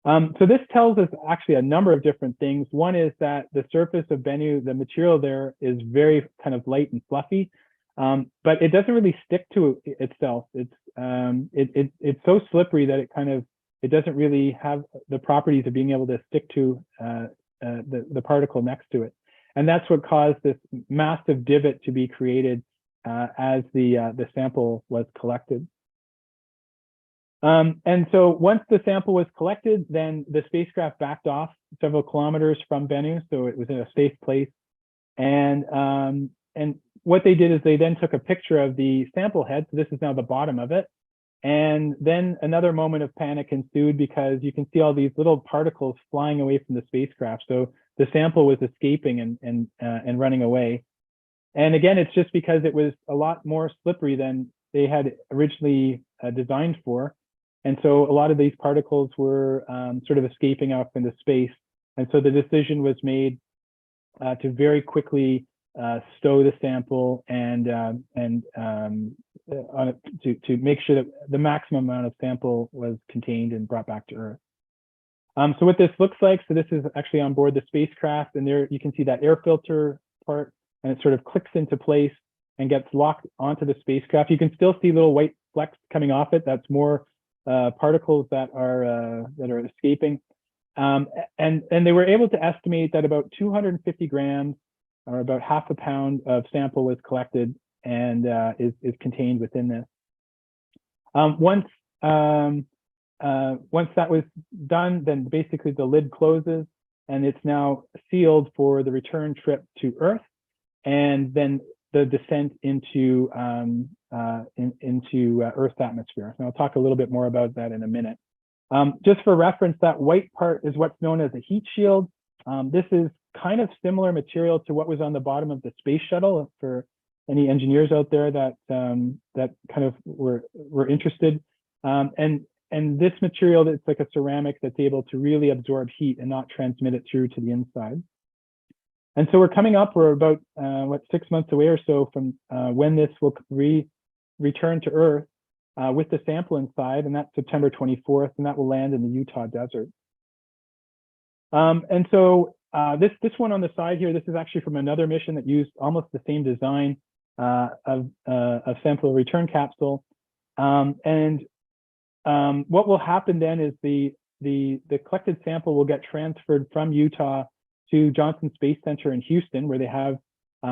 So this tells us actually a number of different things. One is that the surface of Bennu, the material there is very kind of light and fluffy, but it doesn't really stick to itself. It's so slippery that it doesn't really have the properties of being able to stick to the particle next to it. And that's what caused this massive divot to be created as the sample was collected. And so once the sample was collected, then the spacecraft backed off several kilometers from Bennu, so it was in a safe place. And what they did is they then took a picture of the sample head. So this is now the bottom of it. And then another moment of panic ensued because you can see all these little particles flying away from the spacecraft. So the sample was escaping and running away. And again, it's just because it was a lot more slippery than they had originally designed for. And so a lot of these particles were sort of escaping up into space. And so the decision was made to very quickly stow the sample and to make sure that the maximum amount of sample was contained and brought back to Earth. So what this looks like, so this is actually on board the spacecraft, and there you can see that air filter part, and it sort of clicks into place and gets locked onto the spacecraft. You can still see little white flecks coming off it. That's more particles that are escaping. And they were able to estimate that about 250 grams, or about half a pound of sample was collected and is contained within this. Once that was done, then basically the lid closes and it's now sealed for the return trip to Earth, and then the descent into Earth's atmosphere. And I'll talk a little bit more about that in a minute. Just for reference, that white part is what's known as a heat shield. This is kind of similar material to what was on the bottom of the space shuttle, for any engineers out there that kind of were interested. And this material, it's like a ceramic that's able to really absorb heat and not transmit it through to the inside. And so we're about 6 months away or so from when this will return to Earth with the sample inside, and that's September 24th, and that will land in the Utah desert. And so this one on the side here, this is actually from another mission that used almost the same design of sample return capsule. What will happen then is the collected sample will get transferred from Utah to Johnson Space Center in Houston, where they have,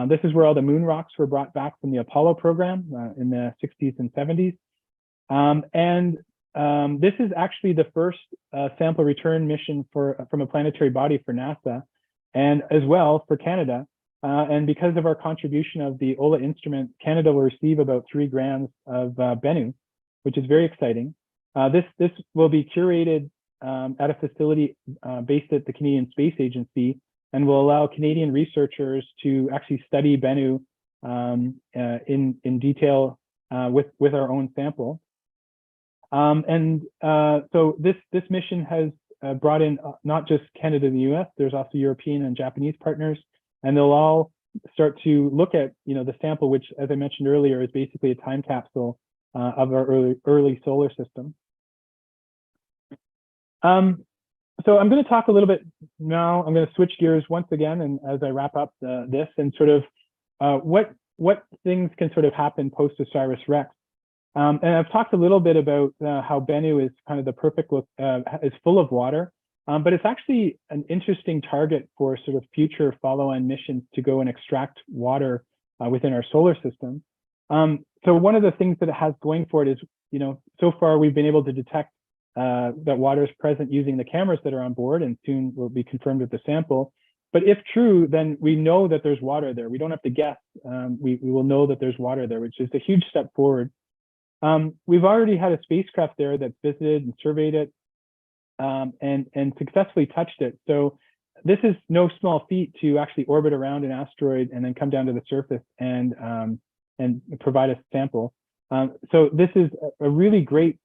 this is where all the moon rocks were brought back from the Apollo program in the 60s and 70s. This is actually the first sample return mission from a planetary body for NASA, and as well for Canada. And because of our contribution of the OLA instrument, Canada will receive about 3 grams of Bennu, which is very exciting. This will be curated at a facility based at the Canadian Space Agency, and will allow Canadian researchers to actually study Bennu in detail with our own sample. So this mission has brought in not just Canada and the US, there's also European and Japanese partners, and they'll all start to look at the sample, which, as I mentioned earlier, is basically a time capsule of our early solar system. So I'm going to talk a little bit now. I'm going to switch gears once again, and as I wrap up this, and sort of what things can sort of happen post OSIRIS-REx. And I've talked a little bit about how Bennu is kind of the perfect look, is full of water, but it's actually an interesting target for sort of future follow-on missions to go and extract water within our solar system. So one of the things that it has going for it is, so far we've been able to detect that water is present using the cameras that are on board, and soon will be confirmed with the sample. But if true, then we know that there's water there. We don't have to guess. We will know that there's water there, which is a huge step forward. We've already had a spacecraft there that visited and surveyed it and successfully touched it. So this is no small feat to actually orbit around an asteroid and then come down to the surface and provide a sample. So this is a really great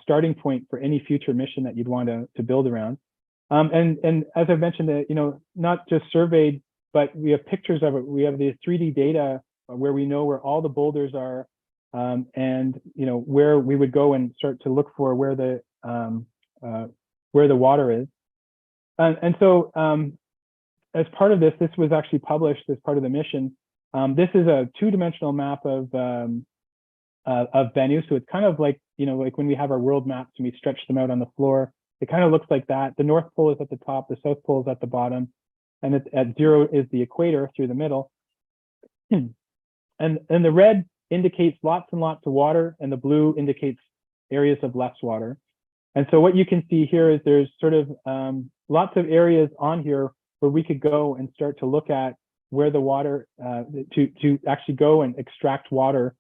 starting point for any future mission that you'd want to build around. And as I've mentioned, not just surveyed, but we have pictures of it. We have the 3D data where we know where all the boulders are, and where we would go and start to look for where the water is. And so as part of this was actually published as part of the mission. This is a two-dimensional map of Bennu. So it's kind of like, like when we have our world maps and we stretch them out on the floor, it kind of looks like that. The North Pole is at the top, the South Pole is at the bottom, and at zero is the equator through the middle. And the red indicates lots and lots of water, and the blue indicates areas of less water. And so what you can see here is there's sort of lots of areas on here where we could go and start to look at where the water, to actually go and extract water,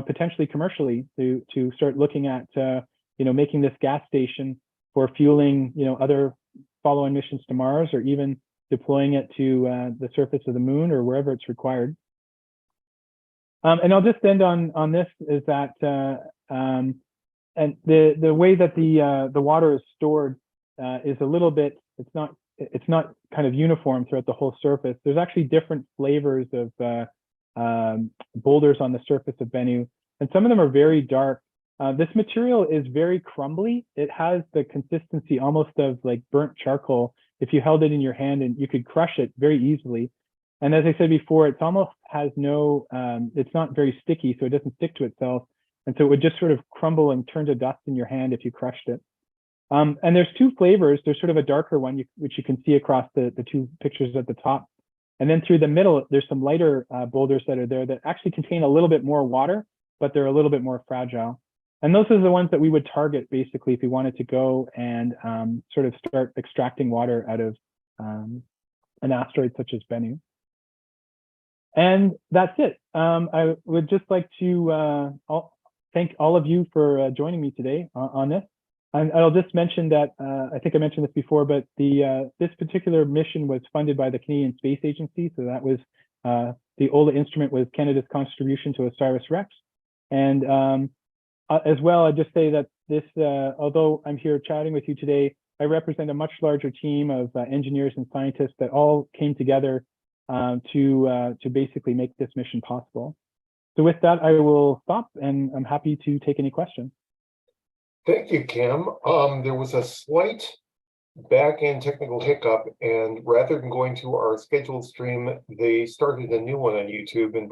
potentially commercially, to start looking at, making this gas station for fueling, other follow-on missions to Mars, or even deploying it to the surface of the moon or wherever it's required. And I'll just end on this, is that and the way that the water is stored is a little bit, it's not kind of uniform throughout the whole surface. There's actually different flavors of boulders on the surface of Bennu, and some of them are very dark. This material is very crumbly. It has the consistency almost of like burnt charcoal. If you held it in your hand, and you could crush it very easily. And as I said before, it's almost has no, it's not very sticky, so it doesn't stick to itself. And so it would just sort of crumble and turn to dust in your hand if you crushed it. And there's two flavors. There's sort of a darker one, which you can see across the two pictures at the top. And then through the middle, there's some lighter boulders that are there that actually contain a little bit more water, but they're a little bit more fragile. And those are the ones that we would target, basically, if we wanted to go and sort of start extracting water out of an asteroid such as Bennu. And that's it. I would just like to thank all of you for joining me today on this. And I'll just mention that, I think I mentioned this before, but this particular mission was funded by the Canadian Space Agency. So that was, the OLA instrument was Canada's contribution to OSIRIS-REx. And as well, I'd just say that this, although I'm here chatting with you today, I represent a much larger team of engineers and scientists that all came together to basically make this mission possible. So with that, I will stop, and I'm happy to take any questions. Thank you, Cam. There was a slight back-end technical hiccup, and rather than going to our scheduled stream, they started a new one on YouTube, and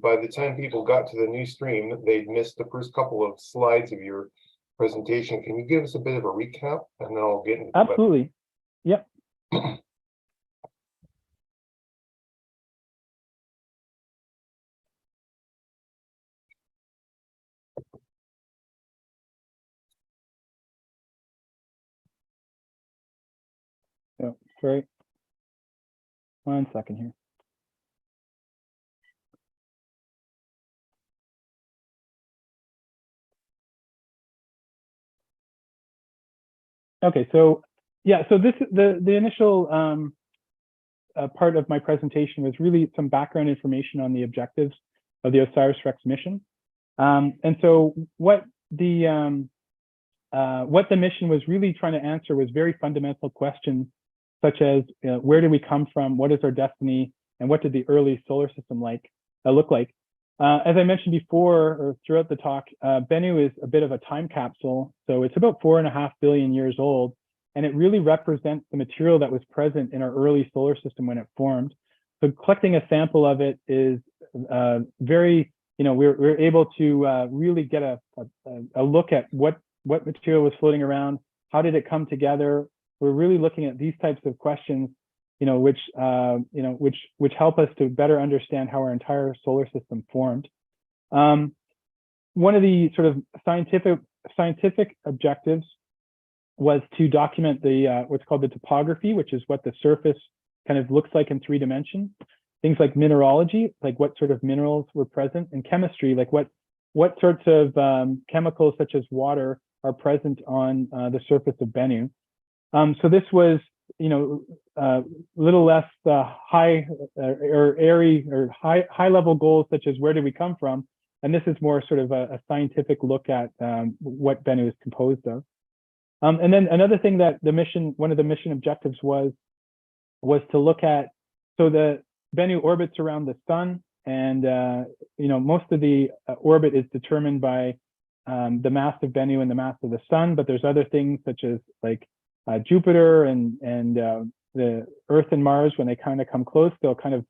by the time people got to the new stream, they'd missed the first couple of slides of your presentation. Can you give us a bit of a recap, and then I'll get into Absolutely. Yep. So, sorry. 1 second here. Okay, so yeah, so this the initial part of my presentation was really some background information on the objectives of the OSIRIS-REx mission. And so what the mission was really trying to answer was very fundamental questions, such as where did we come from, what is our destiny, and what did the early solar system look like. As I mentioned before, or throughout the talk, Bennu is a bit of a time capsule. So it's about 4.5 billion years old, and it really represents the material that was present in our early solar system when it formed. So collecting a sample of it is very, we're able to really get a look at what material was floating around, how did it come together. We're really looking at these types of questions, which help us to better understand how our entire solar system formed. One of the sort of scientific objectives was to document the what's called the topography, which is what the surface kind of looks like in 3 dimensions. Things like mineralogy, like what sort of minerals were present, and chemistry, like what sorts of chemicals such as water are present on the surface of Bennu. So this was, a little less high or airy or high level goals, such as where did we come from, and this is more sort of a scientific look at what Bennu is composed of. And then another thing that one of the mission objectives was to look at, so the Bennu orbits around the sun, and most of the orbit is determined by the mass of Bennu and the mass of the sun, but there's other things such as like Jupiter and the Earth and Mars. When they kind of come close, they'll kind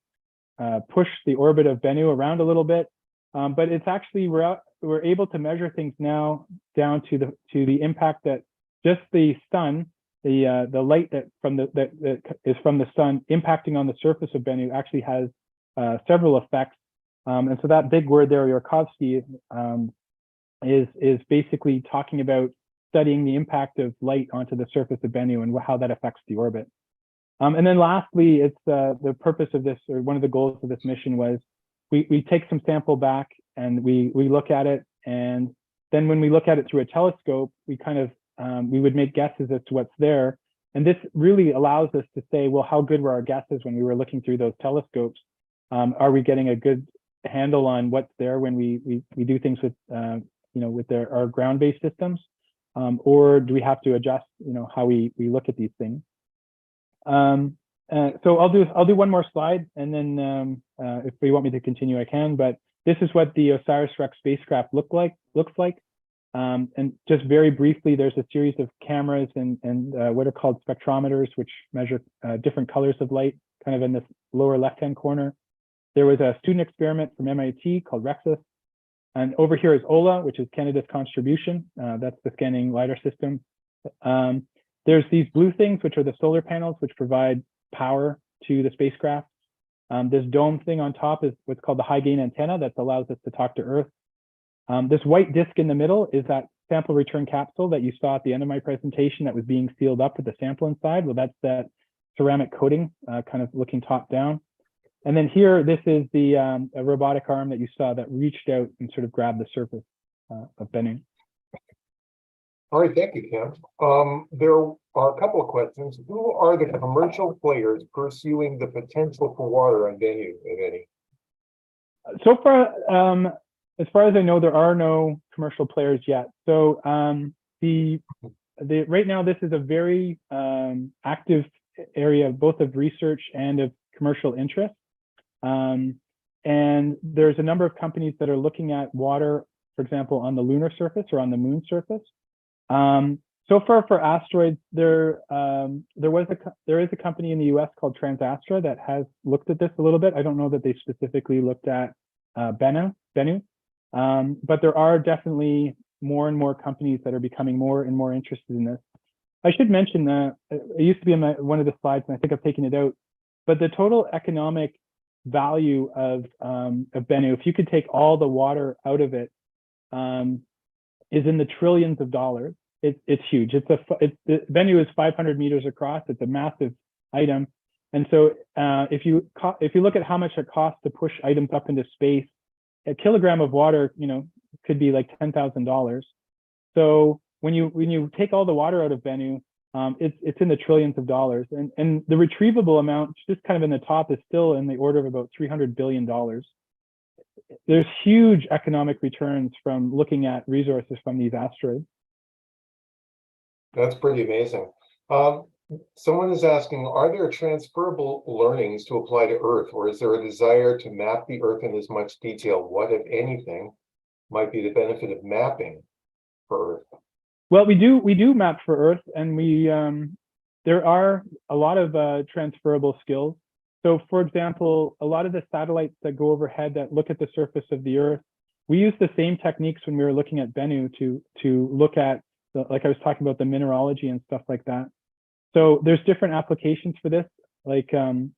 of push the orbit of Bennu around a little bit. But it's actually, we're able to measure things now down to the impact that just the sun, the light that is from the sun impacting on the surface of Bennu actually has several effects. And so that big word there, Yarkovsky, is basically talking about studying the impact of light onto the surface of Bennu and how that affects the orbit. And then lastly, it's the purpose of this, or one of the goals of this mission was we take some sample back and we look at it, and then when we look at it through a telescope, we kind of we would make guesses as to what's there. And this really allows us to say, well, how good were our guesses when we were looking through those telescopes? Are we getting a good handle on what's there when we do things with with our ground-based systems, or do we have to adjust how we look at these things? So I'll do one more slide, and then if you want me to continue, I can. But this is what the OSIRIS-REx spacecraft looks like. And just very briefly, there's a series of cameras and what are called spectrometers, which measure different colors of light, kind of in this lower left-hand corner. There was a student experiment from MIT called REXUS. And over here is OLA, which is Canada's contribution. That's the scanning LiDAR system. There's these blue things, which are the solar panels, which provide power to the spacecraft. This dome thing on top is what's called the high gain antenna that allows us to talk to Earth. This white disc in the middle is that sample return capsule that you saw at the end of my presentation that was being sealed up with the sample inside. Well, that's that ceramic coating, kind of looking top down. And then here, this is the a robotic arm that you saw that reached out and sort of grabbed the surface of Bennu. All right, thank you, Cam. There are a couple of questions. Who are the commercial players pursuing the potential for water on Bennu, if any? So far, as far as I know, there are no commercial players yet. So right now, this is a very active area, both of research and of commercial interest. And there's a number of companies that are looking at water, for example, on the lunar surface or on the moon surface. So far for asteroids, there is a company in the US called Transastra that has looked at this a little bit. I don't know that they specifically looked at Bennu, but there are definitely more and more companies that are becoming more and more interested in this. I should mention that it used to be in one of the slides, and I think I've taken it out, but the total economic value of Bennu, if you could take all the water out of it, is in the trillions of dollars. It's huge. Bennu is 500 meters across. It's a massive item, and so if you look at how much it costs to push items up into space, a kilogram of water, could be like $10,000. So when you take all the water out of Bennu, it's in the trillions of dollars, and the retrievable amount, just kind of in the top, is still in the order of about $300 billion. There's huge economic returns from looking at resources from these asteroids. That's pretty amazing. Someone is asking, are there transferable learnings to apply to Earth, or is there a desire to map the Earth in as much detail? What, if anything, might be the benefit of mapping for Earth? Well, we do map for Earth, and there are a lot of transferable skills. So, for example, a lot of the satellites that go overhead that look at the surface of the Earth, we use the same techniques when we were looking at Bennu to look at, like I was talking about, the mineralogy and stuff like that. So there's different applications for this, like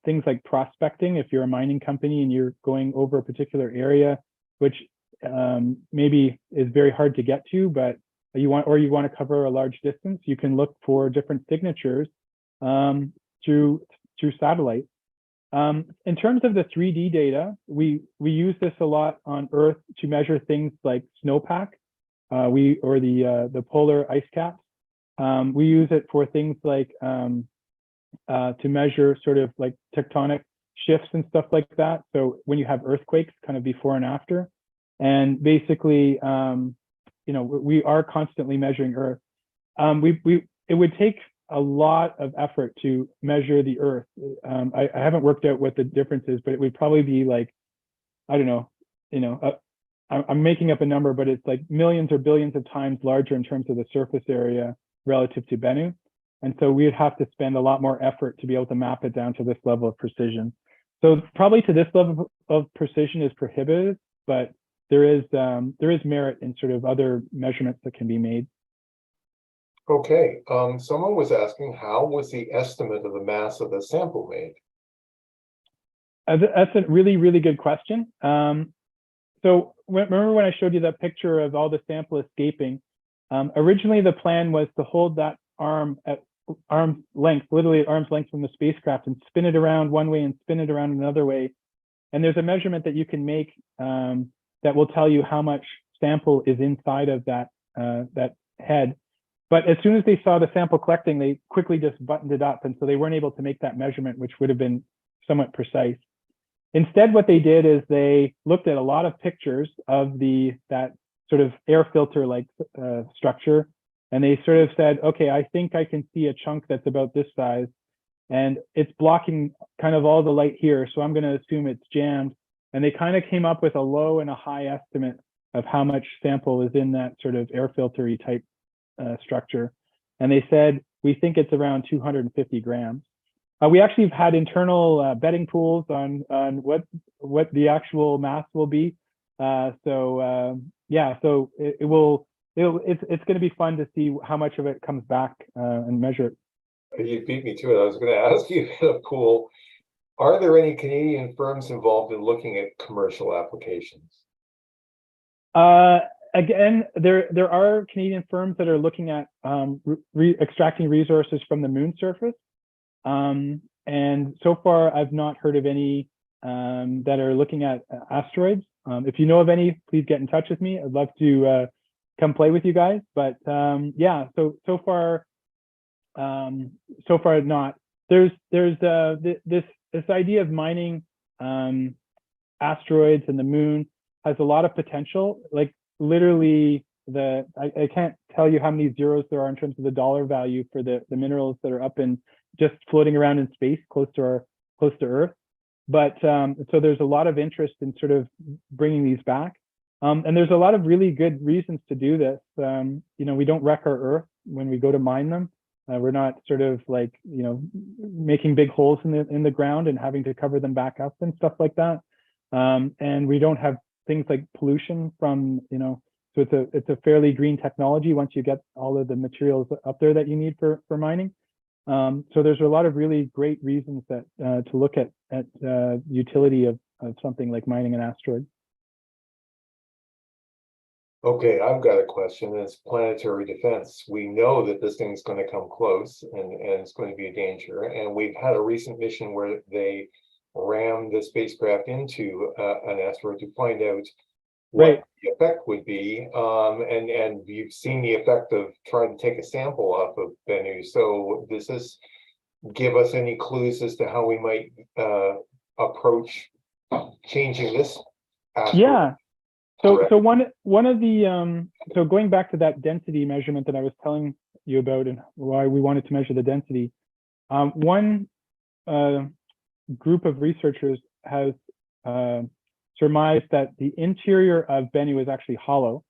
things like prospecting. If you're a mining company and you're going over a particular area, which maybe is very hard to get to, but you want to cover a large distance, you can look for different signatures through satellites. In terms of the 3D data, we use this a lot on Earth to measure things like snowpack, or the polar ice caps. We use it for things like to measure sort of like tectonic shifts and stuff like that. So when you have earthquakes, kind of before and after, and basically, we are constantly measuring Earth. It would take a lot of effort to measure the Earth. I haven't worked out what the difference is, but it would probably be like, I don't know, I'm making up a number, but it's like millions or billions of times larger in terms of the surface area relative to Bennu. And so we'd have to spend a lot more effort to be able to map it down to this level of precision. So probably to this level of precision is prohibitive, but there is merit in sort of other measurements that can be made. Okay, someone was asking, how was the estimate of the mass of the sample made? That's a really, really good question. So remember when I showed you that picture of all the sample escaping? Originally, the plan was to hold that arm at arm's length, literally at arm's length from the spacecraft, and spin it around one way and spin it around another way. And there's a measurement that you can make that will tell you how much sample is inside of that head. But as soon as they saw the sample collecting, they quickly just buttoned it up. And so they weren't able to make that measurement, which would have been somewhat precise. Instead, what they did is they looked at a lot of pictures of that sort of air filter like structure. And they sort of said, okay, I think I can see a chunk that's about this size, and it's blocking kind of all the light here. So I'm going to assume it's jammed. And they kind of came up with a low and a high estimate of how much sample is in that sort of air filtery type structure. And they said, we think it's around 250 grams. We actually have had internal betting pools on what the actual mass will be. So it's going to be fun to see how much of it comes back and measure it. You beat me to it. I was going to ask you a pool. Are there any Canadian firms involved in looking at commercial applications? Again, there are Canadian firms that are looking at extracting resources from the moon surface. And so far, I've not heard of any that are looking at asteroids. If you know of any, please get in touch with me. I'd love to come play with you guys. But yeah, so far not. There's this idea of mining asteroids and the moon has a lot of potential. Like literally, I can't tell you how many zeros there are in terms of the dollar value for the minerals that are up in just floating around in space close to Earth. But so there's a lot of interest in sort of bringing these back. And there's a lot of really good reasons to do this. We don't wreck our Earth when we go to mine them. We're not sort of like, making big holes in the ground and having to cover them back up and stuff like that. And we don't have things like pollution from, so it's a fairly green technology once you get all of the materials up there that you need for mining. So there's a lot of really great reasons that to look at utility of something like mining an asteroid. Okay, I've got a question. It's planetary defense. We know that this thing's going to come close and it's going to be a danger. And we've had a recent mission where they rammed the spacecraft into an asteroid to find out Right. what the effect would be. And you've seen the effect of trying to take a sample off of Bennu. So does this give us any clues as to how we might approach changing this asteroid? Yeah. So Correct. so one of the so going back to that density measurement that I was telling you about and why we wanted to measure the density, one group of researchers has surmised that the interior of Bennu is actually hollow.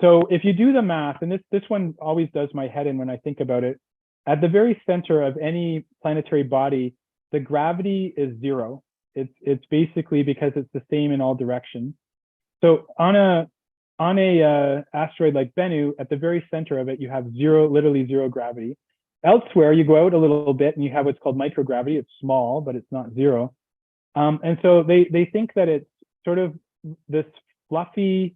So if you do the math, and this one always does my head in when I think about it, at the very center of any planetary body, the gravity is zero. It's basically because it's the same in all directions. So on a asteroid like Bennu, at the very center of it, you have literally zero gravity. Elsewhere, you go out a little bit and you have what's called microgravity. It's small, but it's not zero. And so they think that it's sort of this fluffy,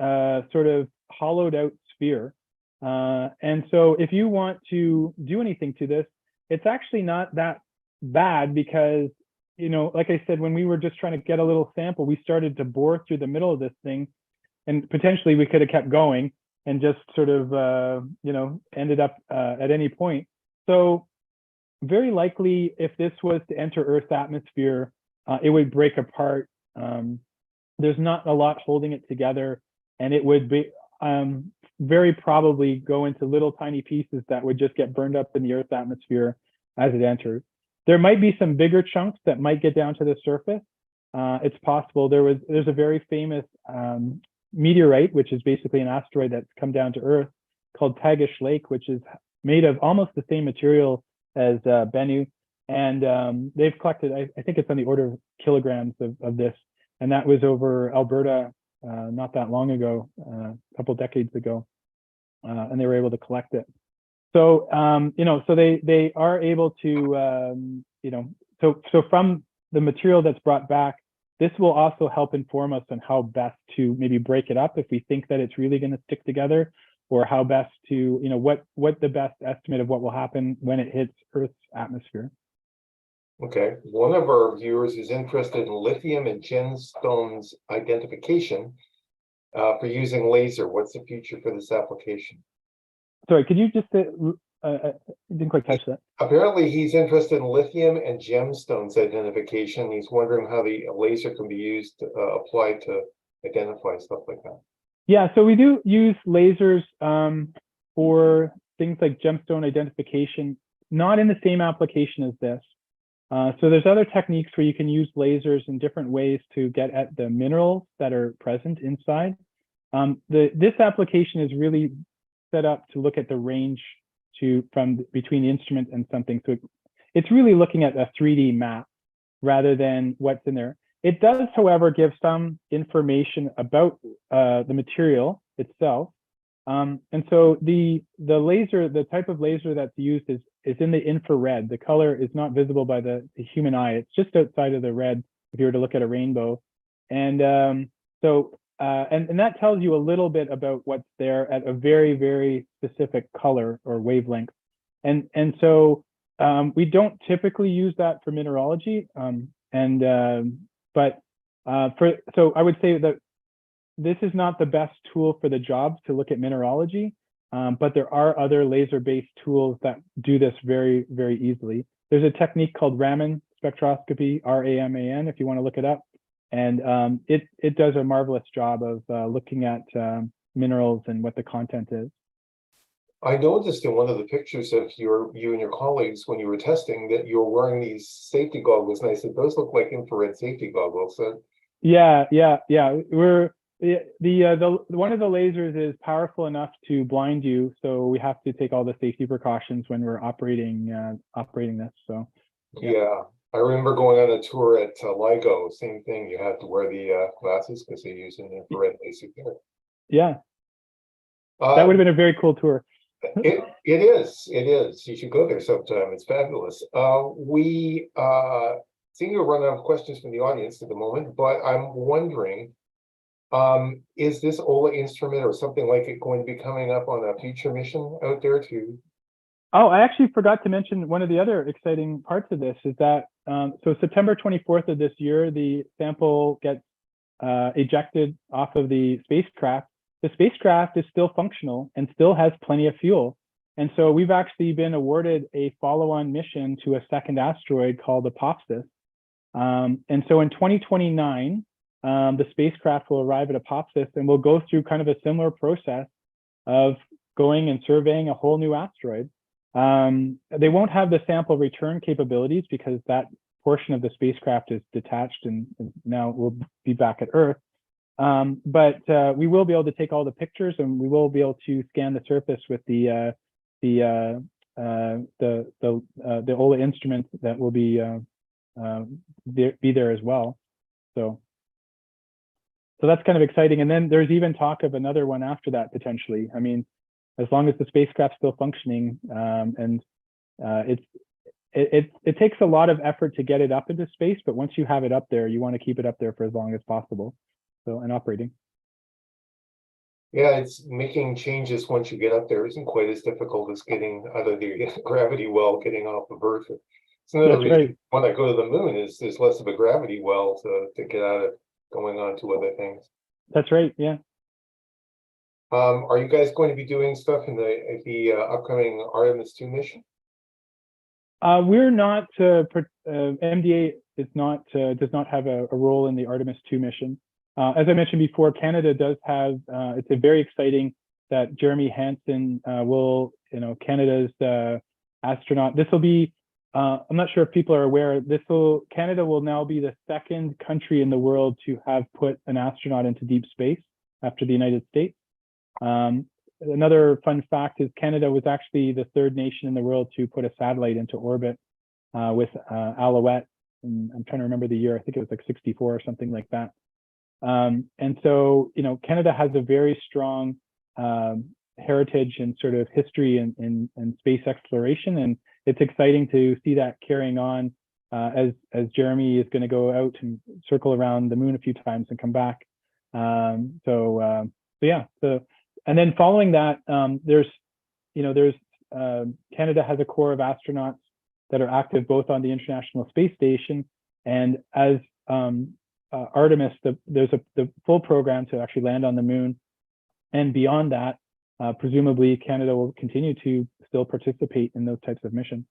sort of hollowed out sphere. And so if you want to do anything to this, it's actually not that bad because, you know, like I said, when we were just trying to get a little sample, we started to bore through the middle of this thing, and potentially we could have kept going and just sort of, you know, ended up at any point. So very likely, if this was to enter Earth's atmosphere, it would break apart. There's not a lot holding it together, and it would be very probably go into little tiny pieces that would just get burned up in the Earth's atmosphere as it enters. There might be some bigger chunks that might get down to the surface. It's possible. There's a very famous meteorite, which is basically an asteroid that's come down to Earth, called Tagish Lake, which is made of almost the same material as Bennu. And they've collected, I think it's on the order of kilograms of this. And that was over Alberta not that long ago, a couple decades ago. And they were able to collect it. So, you know, so they are able to, you know, so from the material that's brought back, this will also help inform us on how best to maybe break it up if we think that it's really going to stick together, or how best to, you know, what the best estimate of what will happen when it hits Earth's atmosphere. Okay, one of our viewers is interested in lithium and gemstones identification for using laser. What's the future for this application? Sorry, could you just I didn't quite catch that. Apparently, he's interested in lithium and gemstones identification. He's wondering how the laser can be used, applied to identify stuff like that. Yeah, so we do use lasers for things like gemstone identification, not in the same application as this. So there's other techniques where you can use lasers in different ways to get at the minerals that are present inside. This application is really set up to look at the range from between the instrument and something. So it's really looking at a 3D map rather than what's in there. It does, however, give some information about the material itself. And so the laser, the type of laser that's used is in the infrared. The color is not visible by the human eye. It's just outside of the red if you were to look at a rainbow. And and that tells you a little bit about what's there at a very, very specific color or wavelength. And so we don't typically use that for mineralogy. So I would say that this is not the best tool for the job to look at mineralogy, but there are other laser-based tools that do this very, very easily. There's a technique called Raman spectroscopy, R-A-M-A-N, if you want to look it up. And it does a marvelous job of looking at minerals and what the content is. I noticed in one of the pictures of you and your colleagues when you were testing that you were wearing these safety goggles, and I said those look like infrared safety goggles. So Yeah. We're one of the lasers is powerful enough to blind you, so we have to take all the safety precautions when we're operating this. So yeah. I remember going on a tour at LIGO, same thing. You had to wear the glasses because they use an infrared laser there. Yeah, that would have been a very cool tour. It is. You should go there sometime. It's fabulous. We seem to run out of questions from the audience at the moment, but I'm wondering, is this OLA instrument or something like it going to be coming up on a future mission out there too? Oh, I actually forgot to mention one of the other exciting parts of this is that so September 24th of this year, the sample gets ejected off of the spacecraft is still functional and still has plenty of fuel. And so we've actually been awarded a follow-on mission to a second asteroid called Apophis. And so in 2029, the spacecraft will arrive at Apophis and we'll go through kind of a similar process of going and surveying a whole new asteroid. They won't have the sample return capabilities because that portion of the spacecraft is detached and now will be back at Earth. But we will be able to take all the pictures and we will be able to scan the surface with the OLA instrument that will be there as well. So that's kind of exciting. And then there's even talk of another one after that potentially. I mean, as long as the spacecraft's still functioning, and it takes a lot of effort to get it up into space, but once you have it up there, you want to keep it up there for as long as possible. So, and operating. Yeah, it's making changes once you get up there isn't quite as difficult as getting out of the gravity well, getting off of Earth. It's another reason right. when I go to the moon is there's less of a gravity well to get out of going on to other things. That's right. Yeah. Are you guys going to be doing stuff in the upcoming Artemis 2 mission? We're not. MDA is not does not have a role in the Artemis 2 mission. As I mentioned before, Canada does have. It's a very exciting that Jeremy Hansen will, Canada's astronaut. This will be. I'm not sure if people are aware. Canada will now be the second country in the world to have put an astronaut into deep space after the United States. Another fun fact is Canada was actually the third nation in the world to put a satellite into orbit with Alouette. And I'm trying to remember the year. I think it was like 64 or something like that. And so, Canada has a very strong heritage and sort of history in space exploration. And it's exciting to see that carrying on as Jeremy is going to go out and circle around the moon a few times and come back. So yeah. And then following that, Canada has a core of astronauts that are active both on the International Space Station and as Artemis, there's the full program to actually land on the moon. And beyond that, presumably Canada will continue to still participate in those types of missions.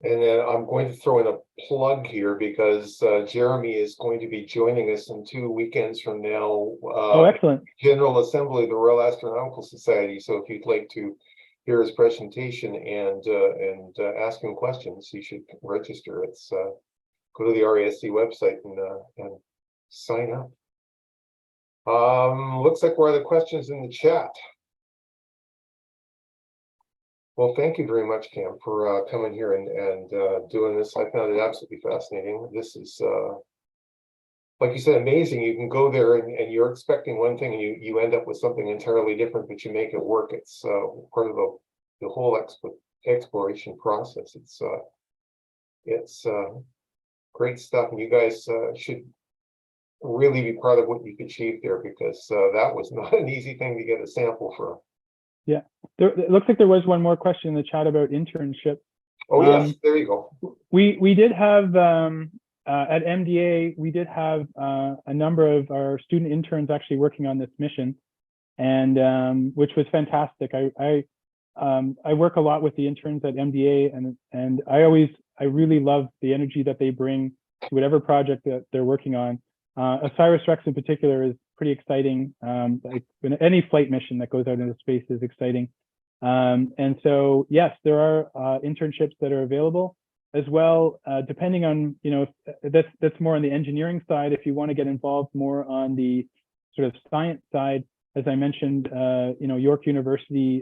And then I'm going to throw in a plug here because Jeremy is going to be joining us in 2 weekends from now. Oh, excellent. General Assembly of the Royal Astronautical Society. So if you'd like to hear his presentation and ask him questions, you should register. It's go to the RASC website and sign up. Looks like we're out of questions in the chat. Well, thank you very much, Cam, for coming here and doing this. I found it absolutely fascinating. This is, like you said, amazing. You can go there and you're expecting one thing and you end up with something entirely different, but you make it work. It's part of the whole exploration process. It's great stuff, and you guys should really be proud of what you achieved there because that was not an easy thing to get a sample from. Yeah, it looks like there was one more question in the chat about internship. Oh yes, there you go. We did have at MDA we did have a number of our student interns actually working on this mission, and which was fantastic. I work a lot with the interns at MDA, and I really love the energy that they bring to whatever project that they're working on. OSIRIS-REx in particular is pretty exciting. Like any flight mission that goes out into space is exciting. And so, yes, there are internships that are available as well, depending on, that's more on the engineering side. If you want to get involved more on the sort of science side, as I mentioned, York University,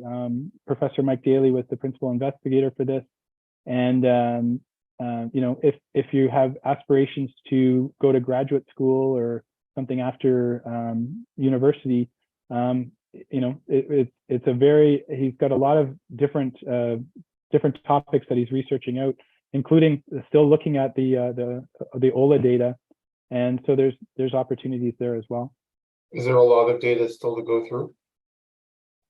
Professor Mike Daly was the principal investigator for this. And if you have aspirations to go to graduate school or something after university, it's a very, he's got a lot of different topics that he's researching out, including still looking at the OLA data, and so there's opportunities there as well. Is there a lot of data still to go through?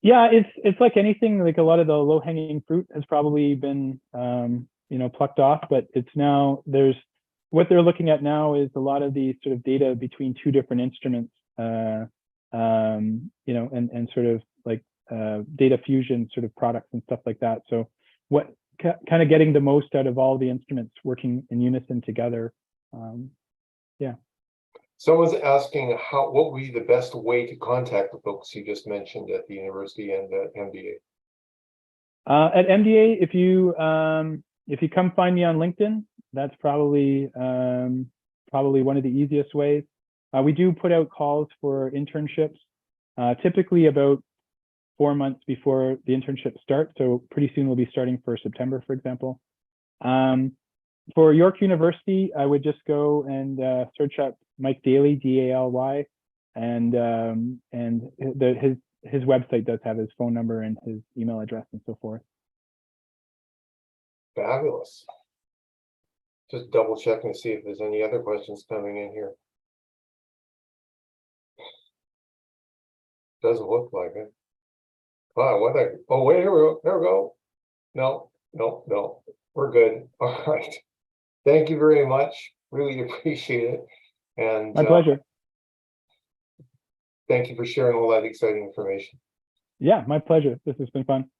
Yeah, it's like anything. Like a lot of the low-hanging fruit has probably been plucked off, but it's now there's what they're looking at now is a lot of the sort of data between two different instruments, you know, and sort of like data fusion sort of products and stuff like that. So what kind of getting the most out of all the instruments working in unison together. Yeah. Someone's asking what would be the best way to contact the folks you just mentioned at the university and at MDA? At MDA, if you come find me on LinkedIn, that's probably one of the easiest ways. We do put out calls for internships, typically about 4 months before the internship starts. So pretty soon we'll be starting for September, for example. For York University, I would just go and search up Mike Daly, D-A-L-Y, and his website does have his phone number and his email address and so forth. Fabulous. Just double checking to see if there's any other questions coming in here. Doesn't look like it. Wow, oh wait, here we go. There we go. No, we're good. All right. Thank you very much. Really appreciate it. And my pleasure. Thank you for sharing all that exciting information. Yeah, my pleasure. This has been fun.